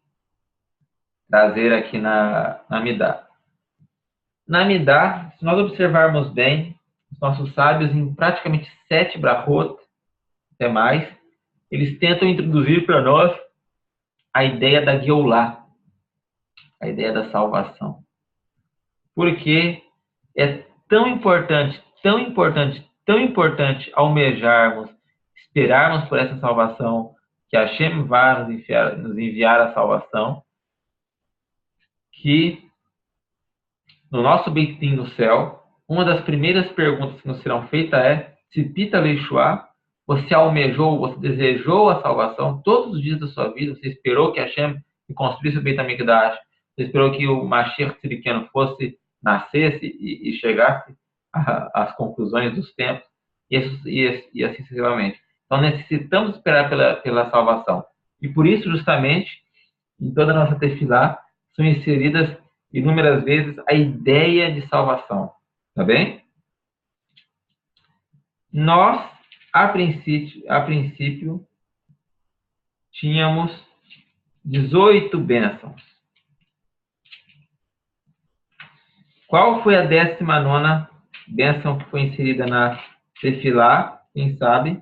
trazer aqui na Midá. Na Midá, se nós observarmos bem, os nossos sábios, em praticamente 7 brachot, até mais, eles tentam introduzir para nós a ideia da Geulah, a ideia da salvação. Porque é tão importante, tão importante, tão importante almejarmos, esperarmos por essa salvação, que Hashem vai nos enviar a salvação, que no nosso Beit Din no céu, uma das primeiras perguntas que nos serão feitas é: Tzipita Leishua, você almejou, você desejou a salvação todos os dias da sua vida? Você esperou que Hashem construísse o Beit HaMikdash? Você esperou que o Mashiach Tzidkenu nascesse e chegasse às conclusões dos tempos? E assim sucessivamente. Então necessitamos esperar pela salvação. E por isso, justamente, em toda a nossa tefilá, são inseridas inúmeras vezes a ideia de salvação. Tá bem? Nós, a princípio, tínhamos 18 bênçãos. Qual foi a 19ª bênção que foi inserida na tefilá? Quem sabe?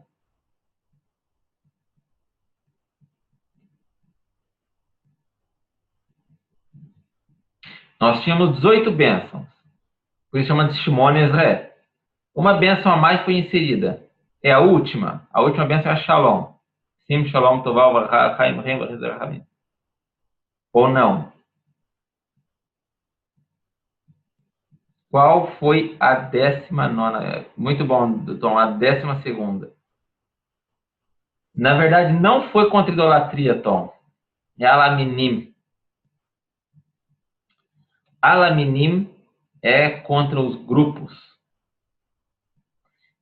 Nós tínhamos 18 bênçãos. Por isso chama de Shimon Israel. Uma bênção a mais foi inserida. É a última. A última bênção é a Shalom. Sim, Shalom Toval, Chaim, Rem, ou não? Qual foi a 19ª? Muito bom, Tom. A 12ª. Na verdade, não foi contra idolatria, Tom. É Alaminim. Alaminim é contra os grupos.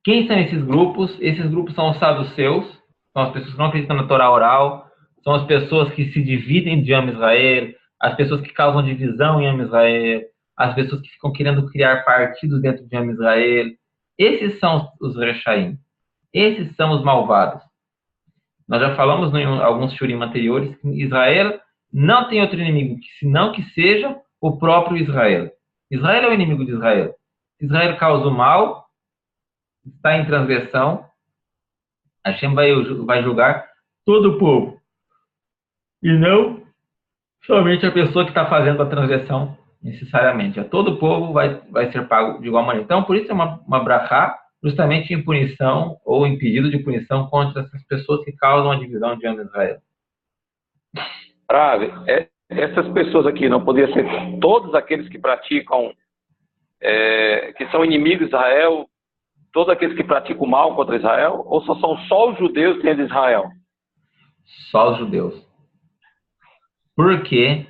Quem são esses grupos? Esses grupos são os saduceus, são as pessoas que não acreditam na Torá oral, são as pessoas que se dividem de Am Israel, as pessoas que causam divisão em Am Israel, as pessoas que ficam querendo criar partidos dentro de Am Israel. Esses são os Rechaim. Esses são os malvados. Nós já falamos em alguns shurim anteriores que Israel não tem outro inimigo senão que seja o próprio Israel. Israel é o inimigo de Israel. Israel causa o mal, está em transgressão. Hashem vai julgar todo o povo. E não somente a pessoa que está fazendo a transgressão, necessariamente. Todo o povo vai ser pago de igual maneira. Então, por isso é uma brachá, justamente em punição ou em pedido de punição contra essas pessoas que causam a divisão diante de Israel. Rave, essas pessoas aqui não poderiam ser todos aqueles que praticam, que são inimigos de Israel, todos aqueles que praticam mal contra Israel, ou são só os judeus dentro de Israel? Só os judeus. Por quê?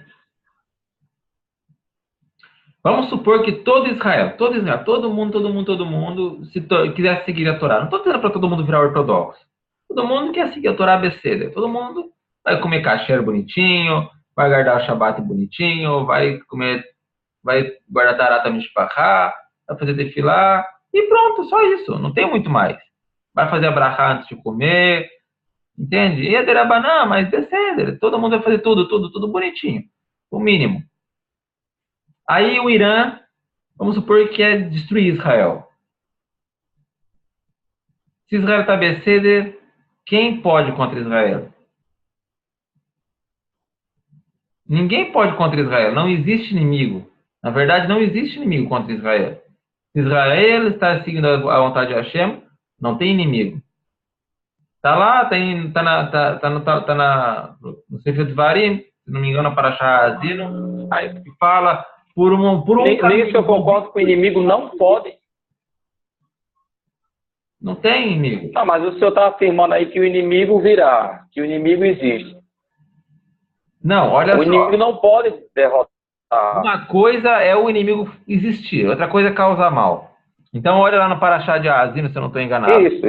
Vamos supor que todo Israel, todo mundo, se quiser seguir a Torá. Não estou dizendo para todo mundo virar ortodoxo. Todo mundo quer seguir a Torá abeceda. Todo mundo vai comer kasher bonitinho, vai guardar o Shabat bonitinho, vai guardar Tarata Mishpachá, vai fazer tefilá, e pronto, só isso. Não tem muito mais. Vai fazer a brachá antes de comer, entende? E a derabanã, mas descender. Todo mundo vai fazer tudo bonitinho. O mínimo. Aí o Irã, vamos supor que quer destruir Israel. Se Israel está beseder, quem pode contra Israel? Ninguém pode contra Israel. Não existe inimigo. Na verdade, não existe inimigo contra Israel. Se Israel está seguindo a vontade de Hashem, não tem inimigo. Está lá, no Sefer Devarim, se não me engano, para Shahazino, aí que fala por um nem se eu concordo com o inimigo, não pode. Não tem inimigo. Não, mas o senhor está afirmando aí que o inimigo virá, que o inimigo existe. Não, olha só. O inimigo não pode derrotar. Uma coisa é o inimigo existir, outra coisa é causar mal. Então, olha lá no Parashá de Azino, se eu não estou enganado. Isso.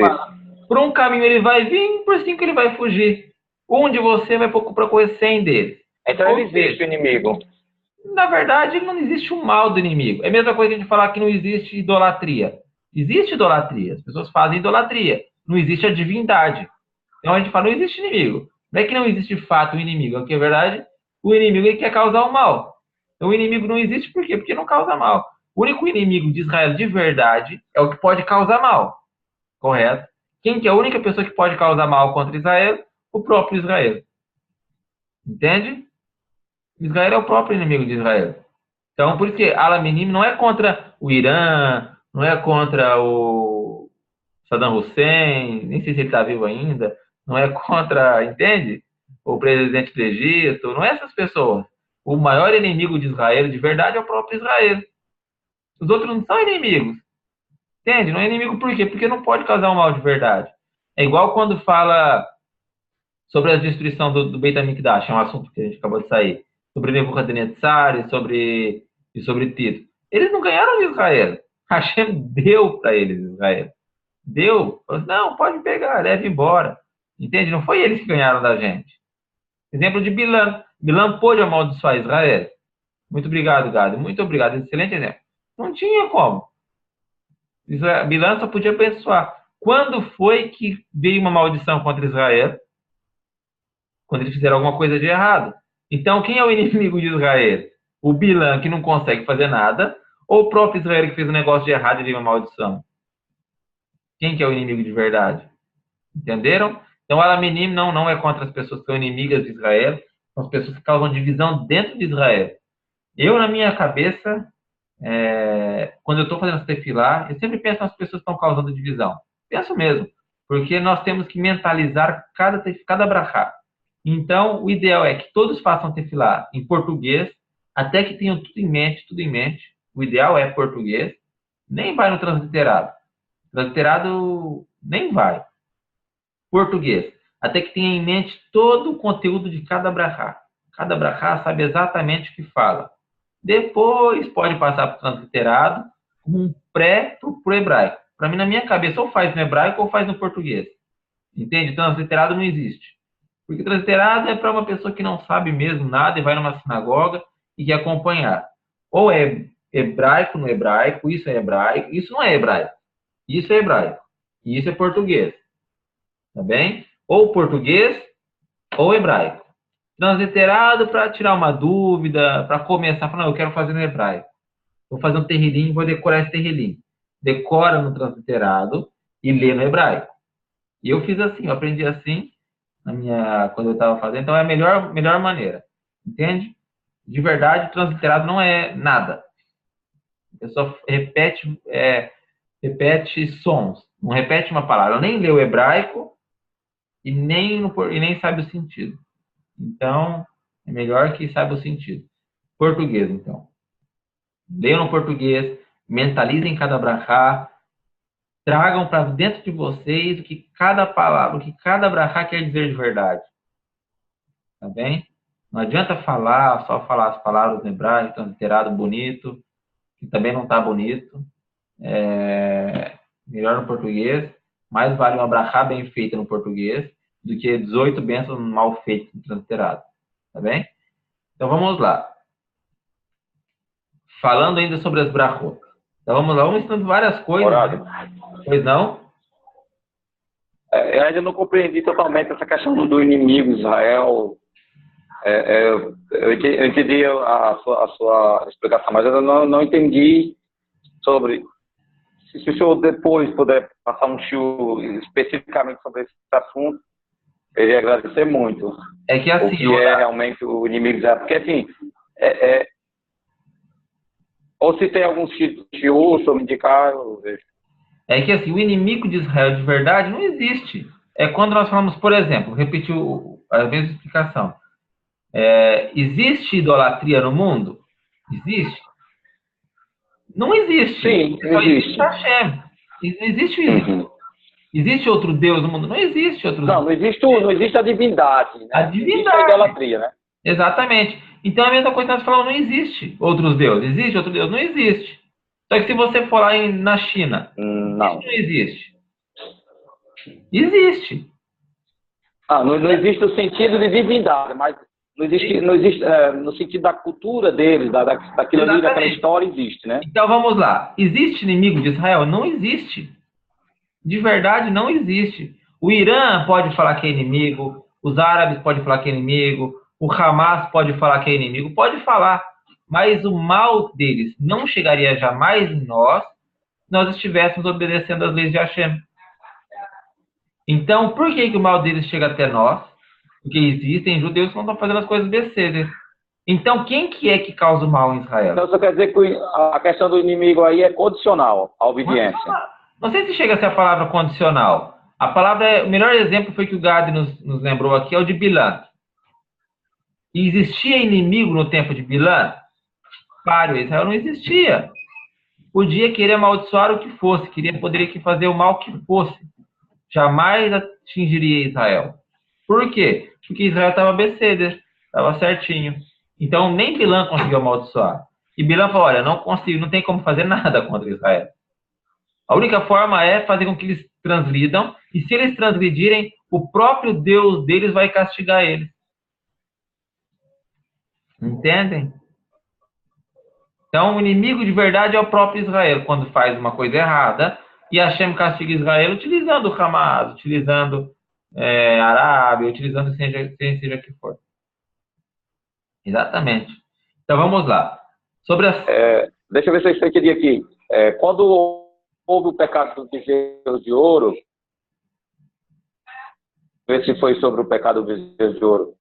Por um caminho ele vai vir, por 5 ele vai fugir. Um de você vai procurar 100 deles. Então ele existe o inimigo. Na verdade, não existe o mal do inimigo. É a mesma coisa que a gente falar que não existe idolatria. Existe idolatria. As pessoas fazem idolatria. Não existe a divindade. Então a gente fala, não existe inimigo. Não é que não existe de fato o inimigo. É que, na verdade, o inimigo ele quer causar o mal. Então o inimigo não existe por quê? Porque não causa mal. O único inimigo de Israel de verdade é o que pode causar mal. Correto? Quem que é a única pessoa que pode causar mal contra Israel? O próprio Israel. Entende? Israel é o próprio inimigo de Israel. Então, por isso que Alaminim não é contra o Irã, não é contra o Saddam Hussein, nem sei se ele está vivo ainda, não é contra, entende? O presidente do Egito, não é essas pessoas. O maior inimigo de Israel, de verdade, é o próprio Israel. Os outros não são inimigos. Entende? Não é inimigo por quê? Porque não pode causar um mal de verdade. É igual quando fala sobre a destruição do Beit HaMikdash, é um assunto que a gente acabou de sair, sobre Nebuchadnezzar e sobre Tito. Eles não ganharam de Israel. Hashem deu para eles Israel. Deu. Falou, não, pode pegar, leve embora. Entende? Não foi eles que ganharam da gente. Exemplo de Bilam. Bilam pôde amaldiçoar Israel. Muito obrigado, Gado. Muito obrigado. Excelente exemplo. Não tinha como. Bilam só podia abençoar. Quando foi que veio uma maldição contra Israel? Quando eles fizeram alguma coisa de errado. Então, quem é o inimigo de Israel? O Bilam, que não consegue fazer nada, ou o próprio Israel que fez um negócio de errado e veio uma maldição? Quem que é o inimigo de verdade? Entenderam? Então, Alaminim não é contra as pessoas que são inimigas de Israel, são as pessoas que causam divisão dentro de Israel. Eu, na minha cabeça, quando eu estou fazendo essa tefilá, eu sempre penso nas pessoas que estão causando divisão. Penso mesmo, porque nós temos que mentalizar cada brachá. Então, o ideal é que todos façam tefilá em português, até que tenham tudo em mente. O ideal é português, nem vai no transliterado. Transliterado nem vai. Português, até que tenha em mente todo o conteúdo de cada brachá. Cada brachá sabe exatamente o que fala. Depois pode passar para o transliterado como um pré para o hebraico. Para mim, na minha cabeça, ou faz no hebraico ou faz no português. Entende? Transliterado não existe. Porque transliterado é para uma pessoa que não sabe mesmo nada e vai numa sinagoga e quer acompanhar. Ou é hebraico no hebraico, isso é hebraico, isso não é hebraico. Isso é hebraico. E isso é português. Tá bem? Ou português ou hebraico. Transliterado para tirar uma dúvida, para começar a falar, eu quero fazer no hebraico. Vou fazer um terrilim, vou decorar esse terrilim. Decora no transliterado e lê no hebraico. E eu fiz assim, eu aprendi assim quando eu estava fazendo. Então é a melhor maneira. Entende? De verdade, o transliterado não é nada. A pessoa repete sons. Não repete uma palavra. Ela nem lê o hebraico e nem sabe o sentido. Então, é melhor que saiba o sentido. Português, então. Leiam no português, mentalizem cada brachá, tragam para dentro de vocês o que cada palavra, o que cada brachá quer dizer de verdade. Tá bem? Não adianta só falar as palavras no hebraico, transliterado bonito, que também não está bonito. Melhor no português. Mais vale uma brachá bem feita no português do que 18 bênçãos mal feitas no transliterado. Tá bem? Então vamos lá. Falando ainda sobre as brachot. Então vamos lá, vamos ensinando várias coisas. Né? Pois não? Eu ainda não compreendi totalmente essa questão do inimigo Israel. Eu entendi a sua explicação, mas eu não entendi sobre. Se o senhor depois puder passar um show especificamente sobre esse assunto, eu iria agradecer muito. É que assim, o que é realmente o inimigo Israel. Porque assim, ou se tem algum shiur sobre indicar, eu vejo. É que assim, o inimigo de Israel de verdade não existe. É quando nós falamos, por exemplo, repetir a mesma explicação. Existe idolatria no mundo? Existe? Não existe. Sim, existe Hashem. Não existe isso. Uhum. Existe outro Deus no mundo? Não existe outro Deus. Não existe a divindade. Né? A divindade. Existe a idolatria, né? Exatamente. Então a mesma coisa que nós falamos, não existe outros deuses. Existe outro Deus? Não existe. Só que se você for lá na China, não existe. Existe. Não existe o sentido de divindade, mas não existe no sentido da cultura deles, daquilo ali, daquela história, existe, né? Então vamos lá. Existe inimigo de Israel? Não existe. De verdade, não existe. O Irã pode falar que é inimigo, os árabes podem falar que é inimigo, o Hamas pode falar que é inimigo, pode falar. Mas o mal deles não chegaria jamais em nós se nós estivéssemos obedecendo às leis de Hashem. Então, por que o mal deles chega até nós? Porque existem judeus que não estão fazendo as coisas bestas. Então, quem que é que causa o mal em Israel? Então, você quer dizer que a questão do inimigo aí é condicional, a obediência. Não sei se chega a ser a palavra condicional. A palavra, o melhor exemplo foi que o Gad nos lembrou aqui, é o de Bilã. E existia inimigo no tempo de Bilã? Claro, Israel não existia. Podia querer amaldiçoar o que fosse, poderia fazer o mal que fosse. Jamais atingiria Israel. Por quê? Porque Israel estava beceder, estava certinho. Então, nem Bilã conseguiu amaldiçoar. E Bilã falou, olha, não consigo, não tem como fazer nada contra Israel. A única forma é fazer com que eles transgridam, e se eles transgredirem, o próprio Deus deles vai castigar eles. Entendem? Então, o inimigo de verdade é o próprio Israel, quando faz uma coisa errada, e Hashem castiga Israel utilizando o Hamas, utilizando a Arábia, utilizando seja que for. Exatamente. Então, vamos lá. Deixa eu ver se eu entendi aqui. Quando houve o pecado dos bezerros de ouro, ver se foi sobre o pecado dos bezerros de ouro.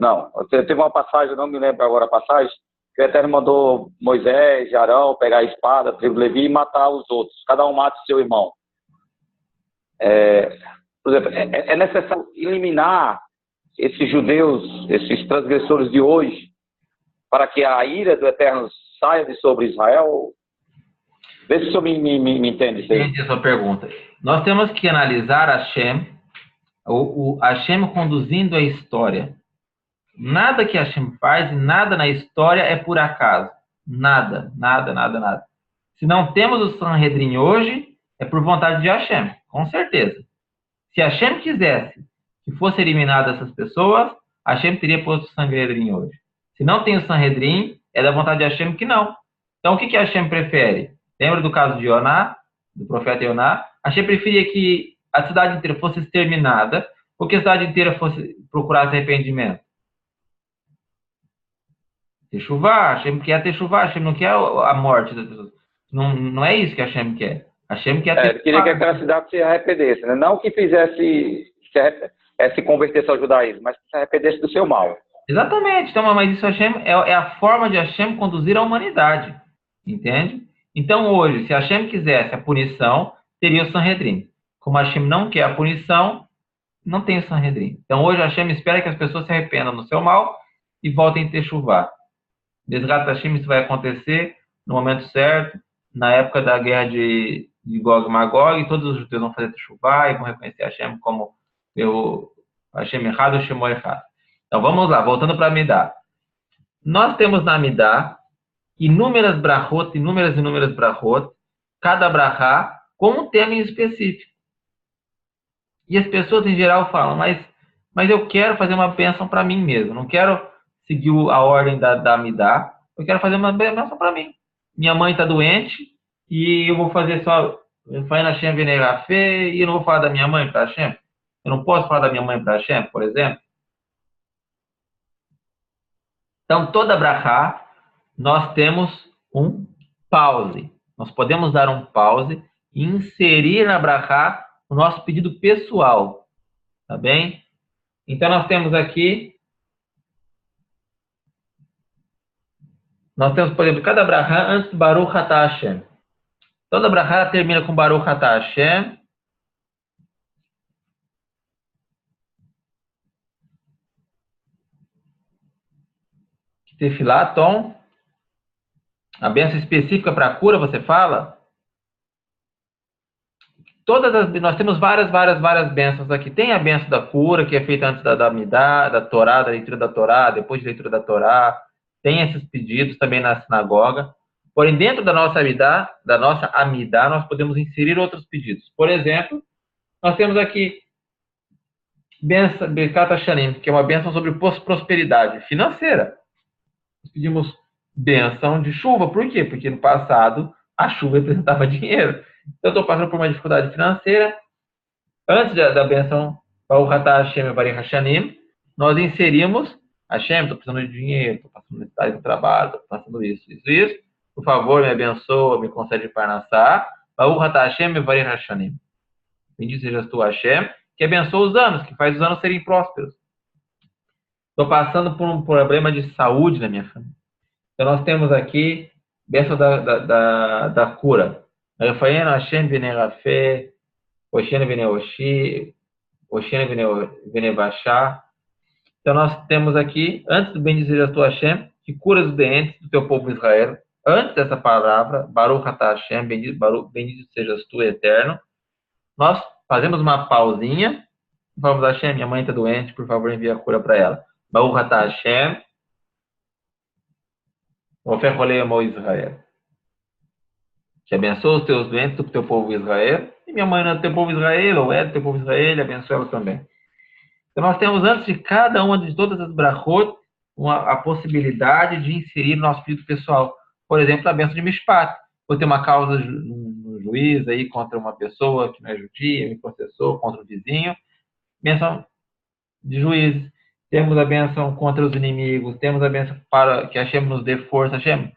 Não, teve uma passagem, não me lembro agora a passagem, que o Eterno mandou Moisés e Arão pegar a espada, a tribo de Levi, e matar os outros. Cada um mata o seu irmão. Por exemplo, é necessário eliminar esses judeus, esses transgressores de hoje, para que a ira do Eterno saia de sobre Israel? Vê se o senhor me entende. Entendi a sua pergunta. Nós temos que analisar Hashem, o Hashem conduzindo a história. Nada que Hashem faz, nada na história é por acaso. Nada. Se não temos o Sanhedrin hoje, é por vontade de Hashem, com certeza. Se Hashem quisesse que fosse eliminado essas pessoas, Hashem teria posto o Sanhedrin hoje. Se não tem o Sanhedrin, é da vontade de Hashem que não. Então, o que Hashem prefere? Lembra do caso de Yoná, do profeta Yoná? Hashem preferia que a cidade inteira fosse exterminada ou que a cidade inteira fosse procurar arrependimento? Techuvá, Hashem quer Techuvá, Hashem não quer a morte das pessoas. Não é isso que Hashem quer. Hashem quer Ele queria que aquela cidade se arrependesse, né? Não que se convertesse ao judaísmo, mas que se arrependesse do seu mal. Exatamente. Então, mas isso Hashem é a forma de Hashem conduzir a humanidade. Entende? Então, hoje, se Hashem quisesse a punição, teria o Sanhedrin. Como Hashem não quer a punição, não tem o Sanhedrin. Então, hoje, Hashem espera que as pessoas se arrependam do seu mal e voltem a Techuvá. Bezrat Hashem, isso vai acontecer no momento certo, na época da guerra de Gog e Magog, e todos os judeus vão fazer Techuvá e vão reconhecer Hashem como Hashem errado, Hashem errado. Então, vamos lá, voltando para a Amidá. Nós temos na Amidá inúmeras brachot, cada brachá com um tema em específico. E as pessoas em geral falam, mas eu quero fazer uma bênção para mim mesmo, não quero seguir a ordem da Amidá, eu quero fazer uma bênção para mim. Minha mãe está doente e eu vou fazer só Hashem Venerafé e eu não vou falar da minha mãe para Hashem. Eu não posso falar da minha mãe para Hashem, por exemplo. Então, toda brachá, nós temos um pause. Nós podemos dar um pause e inserir na brachá o nosso pedido pessoal. Tá bem? Então, nós temos aqui, por exemplo, cada brachá antes do Baruch Atah Hashem. Toda brachá termina com Baruch Atah Hashem. Tefilá, Tom. A bênção específica para a cura, você fala? Nós temos várias bênçãos aqui. Tem a bênção da cura, que é feita antes da Amidá, da Torá, da leitura da Torá, depois da leitura da Torá. Tem esses pedidos também na sinagoga. Porém, dentro da nossa Amidá, nós podemos inserir outros pedidos. Por exemplo, nós temos aqui bênção Birkat Hashanim, que é uma bênção sobre prosperidade financeira. Nós pedimos bênção de chuva. Por quê? Porque no passado a chuva representava dinheiro. Então, eu estou passando por uma dificuldade financeira. Antes da bênção Baruch Atah Hashem e Barich Hashanim, nós inserimos Hashem, estou precisando de dinheiro, estou passando necessidade do trabalho, estou passando isso. Por favor, me abençoa, me concede Parnassá. Baruch Atah Hashem e Barich Hashanim. Bendito sejas tu, Hashem, que abençoa os anos, que faz os anos serem prósperos. Estou passando por um problema de saúde na minha família. Então, nós temos aqui bênção da cura. Refaien Hashem Venerafé, Oshene Veneoshi, Oshene Venevachá. Então, nós temos aqui, antes do bendito sejas tu, Hashem, que cura os doentes do teu povo Israel. Antes dessa palavra, Baruch Atah Hashem, bendito sejas tu, eterno. Nós fazemos uma pausinha. Vamos, Hashem, minha mãe está doente, por favor, envie a cura para ela. Baruch Atah Hashem, Ofer Rolei Amo Israel. Que abençoa os teus doentes do teu povo Israel. E minha mãe não é do teu povo Israel, ou é do teu povo Israel, abençoa ela também. Então, nós temos, antes de cada uma de todas as brachot, a possibilidade de inserir no nosso pedido pessoal. Por exemplo, a bênção de Mishpat. Vou ter uma causa no juiz aí contra uma pessoa que não é judia, me processou contra o vizinho. Bênção de juiz. Temos a bênção contra os inimigos. Temos a bênção para que Hashem nos dê força. Hashem,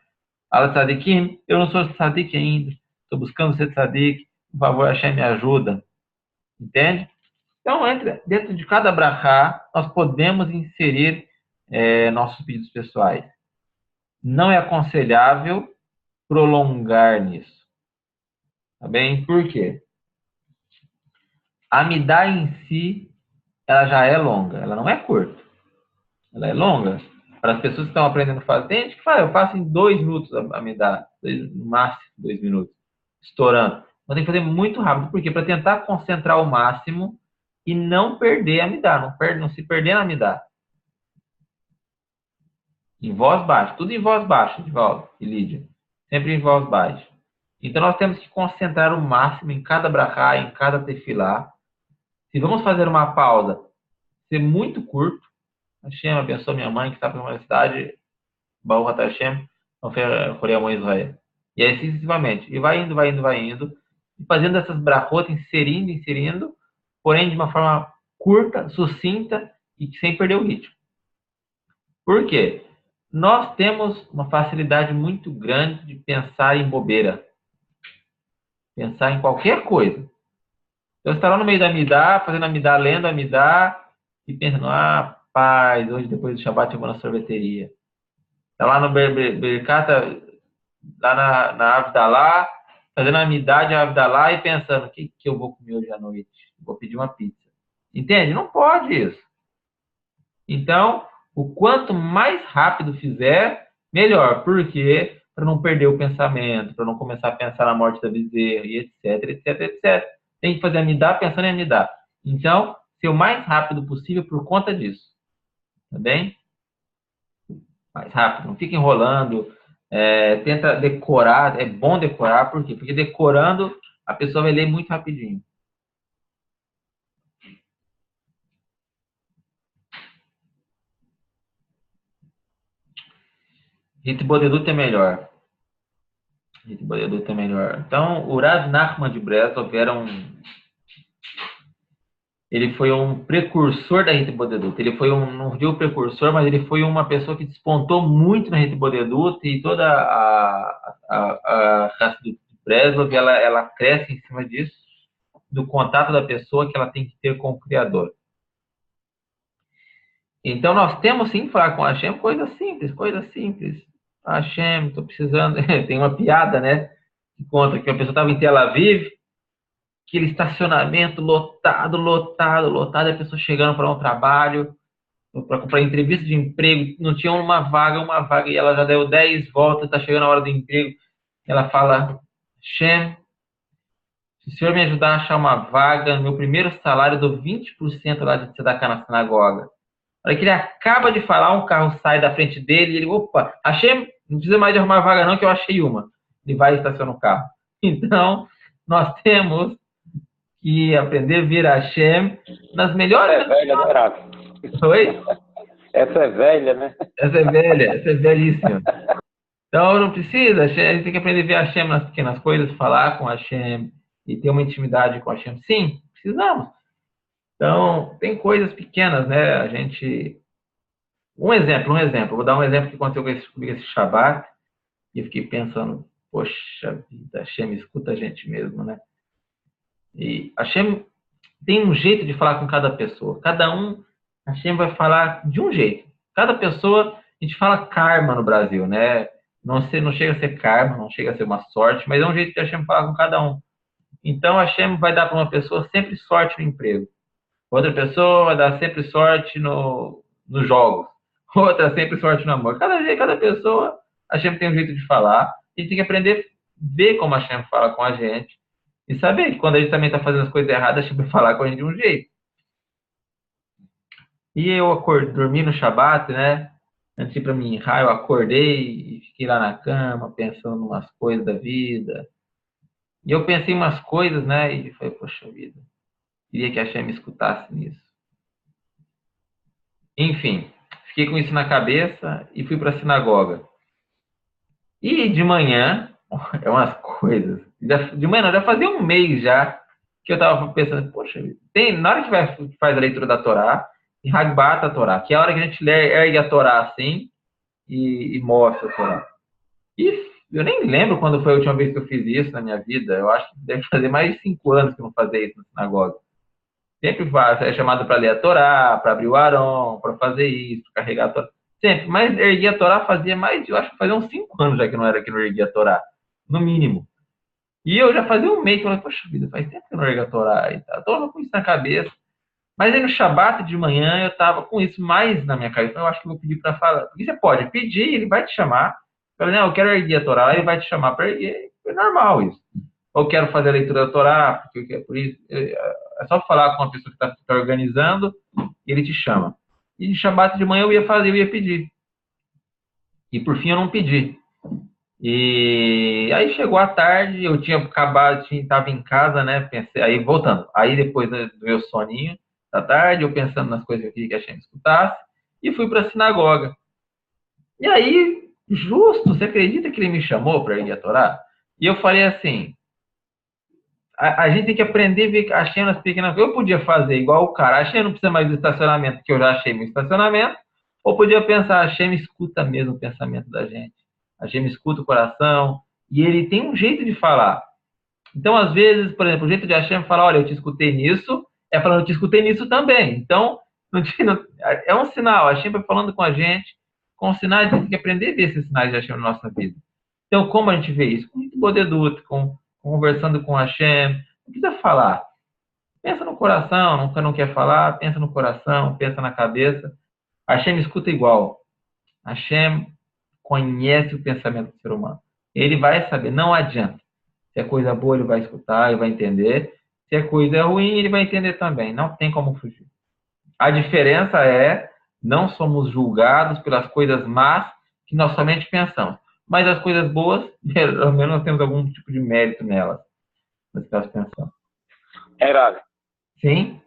Ala Tzadikim, eu não sou tzadik ainda. Estou buscando ser tzadik. Por favor, Hashem, me ajuda. Entende? Então, dentro de cada brachá, nós podemos inserir nossos pedidos pessoais. Não é aconselhável prolongar nisso. Tá bem? Por quê? A Amidá em si, ela já é longa. Ela não é curta. Ela é longa. Para as pessoas que estão aprendendo a fazer, tem gente que fala, eu faço em 2 minutos a Amidá. No máximo 2 minutos. Estourando. Mas tem que fazer muito rápido. Por quê? Para tentar concentrar o máximo e não perder a Amidá. Não se perder na Amidá. Em voz baixa. Tudo em voz baixa, Divaldo e Lídia. Sempre em voz baixa. Então, nós temos que concentrar o máximo em cada brachá, em cada tefilá. Se vamos fazer uma pausa, ser muito curto. Hashem abençoe minha mãe, que está na universidade, Baruch Atah Hashem, Israel. E aí, sucessivamente. E vai indo, vai indo, vai indo. E fazendo essas brachot, inserindo, porém de uma forma curta, sucinta e sem perder o ritmo. Por quê? Nós temos uma facilidade muito grande de pensar em bobeira. Pensar em qualquer coisa. Então, você está lá no meio da Amidá, fazendo Amidá, lendo Amidá, e pensando, paz, hoje depois do Shabbat eu vou na sorveteria. Está lá no Berkata, lá na Avdalá, fazendo a Amidá de Avdalá e pensando, o que eu vou comer hoje à noite? Vou pedir uma pizza. Entende? Não pode isso. Então, o quanto mais rápido fizer, melhor. Por quê? Para não perder o pensamento, para não começar a pensar na morte da bezerra, e etc, etc, etc. Tem que fazer Amidá pensando em Amidá. Então, ser o mais rápido possível por conta disso. Tá bem? Mais rápido. Não fica enrolando. Tenta decorar. É bom decorar. Por quê? Porque decorando, a pessoa vai ler muito rapidinho. Hitbodedut é melhor. Hitbodedut é melhor. Então, o Rav Nachman de Breslov ele foi um precursor da Hitbodedut. Ele foi não digo precursor, mas ele foi uma pessoa que despontou muito na Hitbodedut e toda a raça de Breslov, ela cresce em cima disso, do contato da pessoa que ela tem que ter com o Criador. Então, nós temos sim que falar com a Hashem coisas simples. Hashem, estou precisando. Tem uma piada, né? Que conta que a pessoa estava em Tel Aviv, aquele estacionamento lotado, a pessoa chegando para um trabalho, para entrevista de emprego, não tinha uma vaga, e ela já deu 10 voltas, está chegando a hora do emprego. Ela fala, Hashem, se o senhor me ajudar a achar uma vaga, no meu primeiro salário, eu dou 20% lá de tzedakah na sinagoga. Na hora que ele acaba de falar, um carro sai da frente dele e ele, opa, Hashem, não precisa mais de arrumar vaga não, que eu achei uma. Ele vai e estaciona o carro. Então, nós temos que aprender a vir a Hashem nas melhores... Essa é velha, né, Rafa? Oi? Essa é velha, né? Essa é velhíssima. Então, não precisa, a gente tem que aprender a ver a Hashem nas pequenas coisas, falar com a Hashem e ter uma intimidade com a Hashem. Sim, precisamos. Então, tem coisas pequenas, né? A gente... Um exemplo. Vou dar um exemplo que aconteceu comigo esse Shabbat e eu fiquei pensando, poxa vida, Hashem escuta a gente mesmo, né? E Hashem tem um jeito de falar com cada pessoa. Cada um, Hashem vai falar de um jeito. Cada pessoa, a gente fala karma no Brasil, né? Não chega a ser karma, não chega a ser uma sorte, mas é um jeito que Hashem fala com cada um. Então, Hashem vai dar para uma pessoa sempre sorte no emprego. Outra pessoa vai dar sempre sorte nos jogos. Outra sempre sorte no amor. Cada pessoa, Hashem tem um jeito de falar. A gente tem que aprender a ver como Hashem fala com a gente. E saber que quando a gente também está fazendo as coisas erradas, Hashem vai falar com a gente de um jeito. E eu dormi no Shabbat, né? Antes de ir para mim, eu acordei e fiquei lá na cama, pensando em umas coisas da vida. E eu pensei em umas coisas, né? E falei, poxa vida, queria que a Hashem me escutasse nisso. Enfim, fiquei com isso na cabeça e fui para a sinagoga. E de manhã, é umas coisas. De manhã, já fazia um mês já que eu estava pensando, poxa vida, na hora que faz a leitura da Torá, e Hagbat a Torá, que é a hora que a gente ergue a Torá assim e mostra a Torá. E eu nem lembro quando foi a última vez que eu fiz isso na minha vida. Eu acho que deve fazer mais de 5 anos que eu não fazia isso na sinagoga. Sempre é chamado para ler a Torá, para abrir o Aron, para fazer isso, para carregar a Torá. Sempre. Mas erguer a Torá fazia eu acho que fazia uns 5 anos já que não era que não erguia a Torá. No mínimo. E eu já fazia um mês que eu falei, poxa vida, faz tempo que eu não ergo a Torá e tal. Estou com isso na cabeça. Mas aí no Shabbat de manhã eu estava com isso mais na minha cabeça. Então eu acho que eu vou pedir para falar. Porque você pode pedir, ele vai te chamar. Eu falei, não, eu quero erguer a Torá, ele vai te chamar para erguer. É normal isso. Ou quero fazer a leitura da Torá, porque por isso. É só falar com a pessoa que está organizando e ele te chama. E de Shabbat de manhã eu ia pedir. E por fim eu não pedi. E aí chegou a tarde, eu tinha acabado, estava em casa, né? Pensei, aí voltando. Aí depois do meu soninho da tarde, eu pensando nas coisas que eu queria que a Shem escutasse, e fui para a sinagoga. E aí, justo, você acredita que ele me chamou para ir a Torá? E eu falei assim, a gente tem que aprender a ver a Shem nas pequenas coisas. Eu podia fazer igual o cara, a Shem não precisa mais do estacionamento, que eu já achei meu estacionamento, ou podia pensar, a Shem escuta mesmo o pensamento da gente. A Shem escuta o coração, e ele tem um jeito de falar. Então, às vezes, por exemplo, o jeito de Hashem falar, olha, eu te escutei nisso, é falando, eu te escutei nisso também. Então, é um sinal. A Hashem vai falando com a gente, com sinais, a gente tem que aprender a ver esses sinais de Hashem na nossa vida. Então, como a gente vê isso? Com muito bodeduto, conversando com a Hashem. Não precisa falar. Pensa no coração, nunca não quer falar, pensa no coração, pensa na cabeça. A Hashem escuta igual. A Hashem conhece o pensamento do ser humano. Ele vai saber, não adianta. Se é coisa boa, ele vai escutar, ele vai entender. Se é coisa ruim, ele vai entender também. Não tem como fugir. A diferença é, não somos julgados pelas coisas más que nós somente pensamos. Mas as coisas boas, pelo menos nós temos algum tipo de mérito nelas. Nas que nós pensamos. Heraldo, Sim?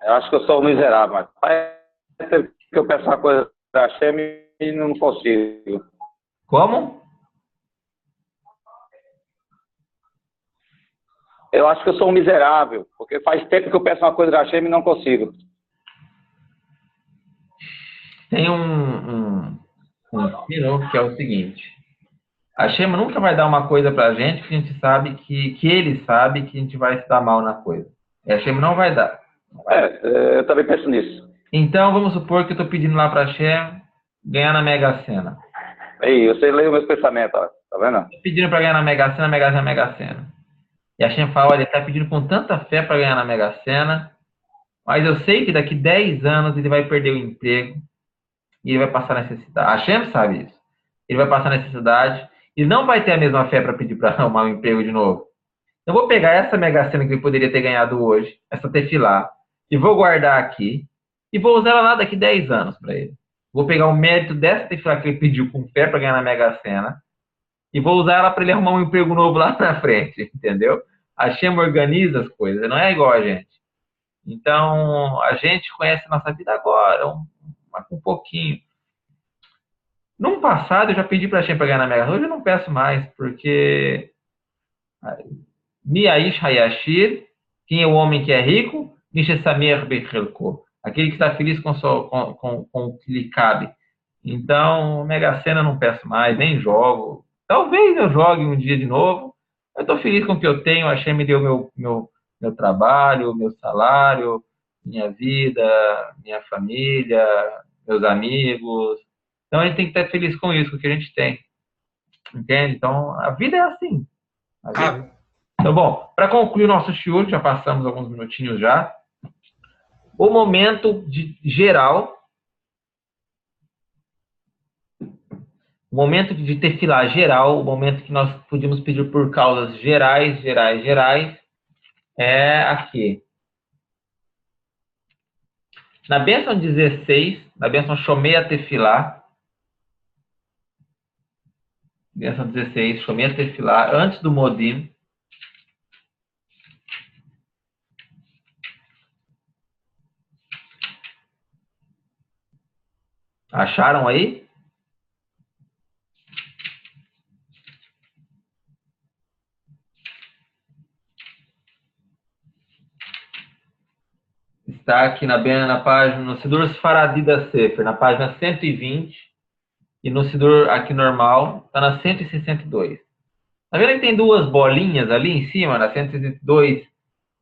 eu acho que eu sou um miserável, mas parece que eu peço uma coisa da Hashem e não consigo. Como? Eu acho que eu sou um miserável, porque faz tempo que eu peço uma coisa da Hashem e não consigo. Tem um ensino que é o seguinte. A Hashem nunca vai dar uma coisa pra gente que a gente sabe que ele sabe que a gente vai se dar mal na coisa. A Hashem não vai dar. Eu também penso nisso. Então, vamos supor que eu estou pedindo lá para Hashem ganhar na Mega Sena. Aí, você leu meus pensamentos, ó, tá vendo? Estou pedindo para ganhar na Mega Sena, Mega Sena, Mega Sena. E a Hashem fala, olha, ele está pedindo com tanta fé para ganhar na Mega Sena, mas eu sei que daqui 10 anos ele vai perder o emprego e ele vai passar necessidade. A Hashem sabe isso. Ele vai passar necessidade e não vai ter a mesma fé para pedir para arrumar um emprego de novo. Eu vou pegar essa Mega Sena que ele poderia ter ganhado hoje, essa tefilá, e vou guardar aqui, e vou usar ela lá daqui 10 anos para ele. Vou pegar o mérito dessa tefilá que ele pediu com fé para ganhar na Mega Sena, e vou usar ela para ele arrumar um emprego novo lá na frente, entendeu? A Hashem organiza as coisas, não é igual a gente. Então, a gente conhece a nossa vida agora, um pouquinho. No passado, eu já pedi para a Hashem para ganhar na Mega Sena, hoje eu não peço mais, porque... Miaish Hayashir, quem é o homem que é rico? Mishesamer Bechelko, aquele que está feliz com o que lhe cabe. Então, Mega Sena eu não peço mais, nem jogo. Talvez eu jogue um dia de novo. Eu estou feliz com o que eu tenho. A Hashem me deu meu trabalho, meu salário, minha vida, minha família, meus amigos. Então, a gente tem que estar feliz com isso, com o que a gente tem. Entende? Então, a vida é assim. Então, bom, para concluir o nosso shiur, já passamos alguns minutinhos já. O momento geral, o momento de tefilá geral, o momento que nós podíamos pedir por causas gerais, é aqui. Na bênção 16, na bênção Shomei Tefilá, bênção 16, Shomei Tefilá, antes do Modim, acharam aí? Está aqui na página, no Sidur Sfaradi da Sefer, na página 120, e no Sidur aqui normal, está na 162. Tá vendo que tem duas bolinhas ali em cima, na 162,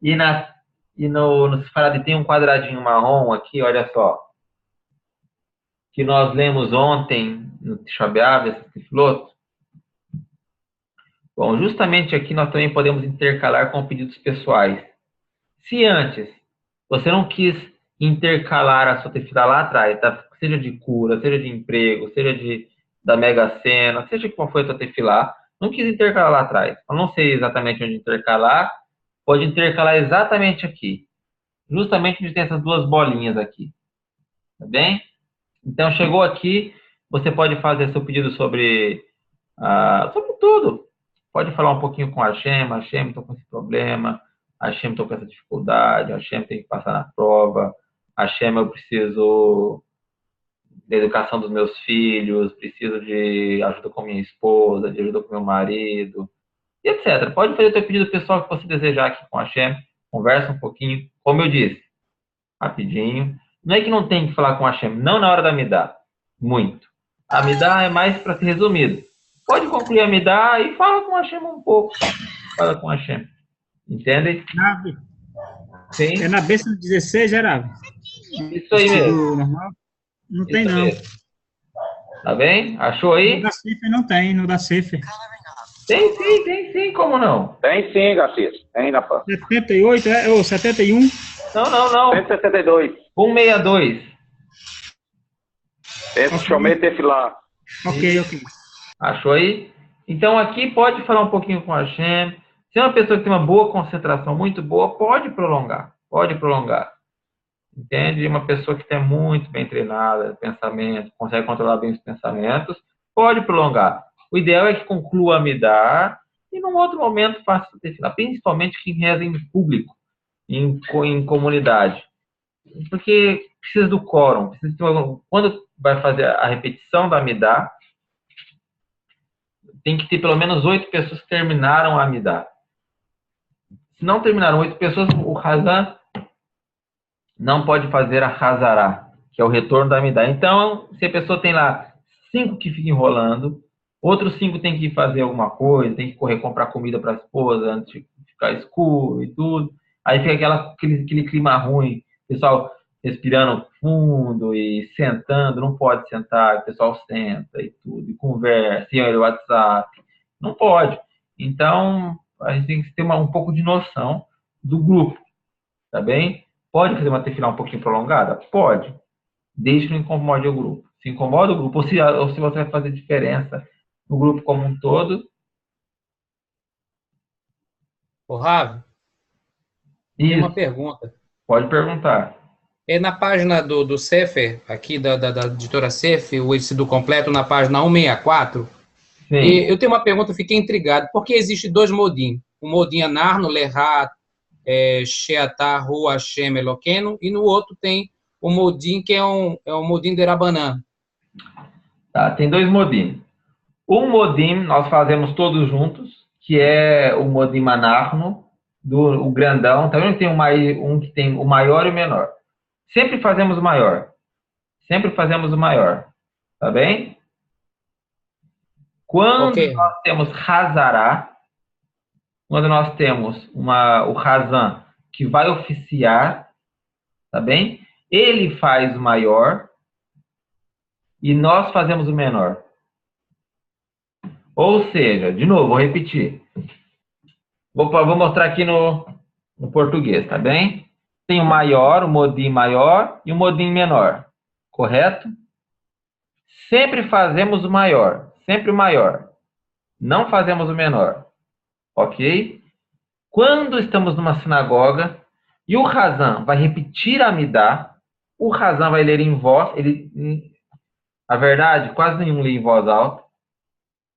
e no Sfaradi tem um quadradinho marrom aqui, olha só, que nós lemos ontem no Tisha B'Av, esse tefilot. Bom, justamente aqui nós também podemos intercalar com pedidos pessoais. Se antes você não quis intercalar a sua tefilá lá atrás, tá? Seja de cura, seja de emprego, seja da Mega Sena, seja qual foi a sua tefilá, não quis intercalar lá atrás. Eu não sei exatamente onde intercalar, pode intercalar exatamente aqui. Justamente onde tem essas duas bolinhas aqui. Tá bem? Então, chegou aqui, você pode fazer seu pedido sobre sobre tudo. Pode falar um pouquinho com a Hashem, estou com esse problema, Hashem, estou com essa dificuldade, Hashem, tem que passar na prova, Hashem, eu preciso da educação dos meus filhos, preciso de ajuda com minha esposa, de ajuda com meu marido, e etc. Pode fazer o teu pedido pessoal que você desejar aqui com a Hashem, conversa um pouquinho, como eu disse, rapidinho. Não é que não tem que falar com a Hashem, não na hora da Amidá, muito. A Amidá é mais para ser resumido. Pode concluir a Amidá e fala com a Hashem um pouco. Fala com a Hashem. Entende? Rabi, Sim. é na bênção 16, Rabi? Isso aí mesmo. Normal? Não tem, Isso não. mesmo. Tá bem? Achou aí? No da Sefer não tem, no da Sefer. Tem sim, como não? Tem sim, Garcia. Tem na PAN. 78, ou 71? Não. 162. 162. Esse Shomei Tefilá. Ok. Achou aí? Então aqui pode falar um pouquinho com a Hashem. Se é uma pessoa que tem uma boa concentração, muito boa, pode prolongar. Entende? Uma pessoa que tem muito bem treinada, pensamento, consegue controlar bem os pensamentos, pode prolongar. O ideal é que conclua a Amidá e num outro momento faça o tefilá, principalmente quem reza em público, em comunidade. Porque precisa do quórum. Quando vai fazer a repetição da Amidá, tem que ter pelo menos 8 pessoas que terminaram a Amidá. Se não terminaram 8 pessoas, o Hazan não pode fazer a Hazará, que é o retorno da Amidá. Então, se a pessoa tem lá 5 que ficam enrolando, outros 5 tem que fazer alguma coisa, tem que correr comprar comida para a esposa antes de ficar escuro e tudo. Aí fica aquele clima ruim, pessoal respirando fundo e sentando, não pode sentar, o pessoal senta e tudo, e conversa, e olha o WhatsApp. Não pode. Então, a gente tem que ter um pouco de noção do grupo, tá bem? Pode fazer uma tefilá um pouquinho prolongada? Pode. Desde que não incomode o grupo. Se incomoda o grupo, ou se você vai fazer diferença no grupo como um todo. Ô, Ravi, tem uma pergunta. Pode perguntar. É na página do Sefer, aqui da editora Sefer, o êxodo completo na página 164. Sim. E eu tenho uma pergunta, fiquei intrigado. Por que existe 2 modim? O modim Anarno, Lerhat, Sheatah, Hu, Hashem, Eloqueno, e no outro tem o modim que é um modim de Rabanan. Tá, tem 2 modim. Um modim nós fazemos todos juntos, que é o modim Anarno, o grandão. Também tem um que tem o maior e o menor. Sempre fazemos o maior. Tá bem? Quando nós temos Hazará, quando nós temos o Hazan que vai oficiar, tá bem? Ele faz o maior e nós fazemos o menor. Ou seja, de novo, vou repetir. Vou mostrar aqui no português, tá bem? Tem o maior, o modim maior e o modim menor. Correto? Sempre fazemos o maior. Sempre o maior. Não fazemos o menor. Ok? Quando estamos numa sinagoga e o Hazan vai repetir a Amidá, o Hazan vai ler em voz. A verdade, quase nenhum lê em voz alta.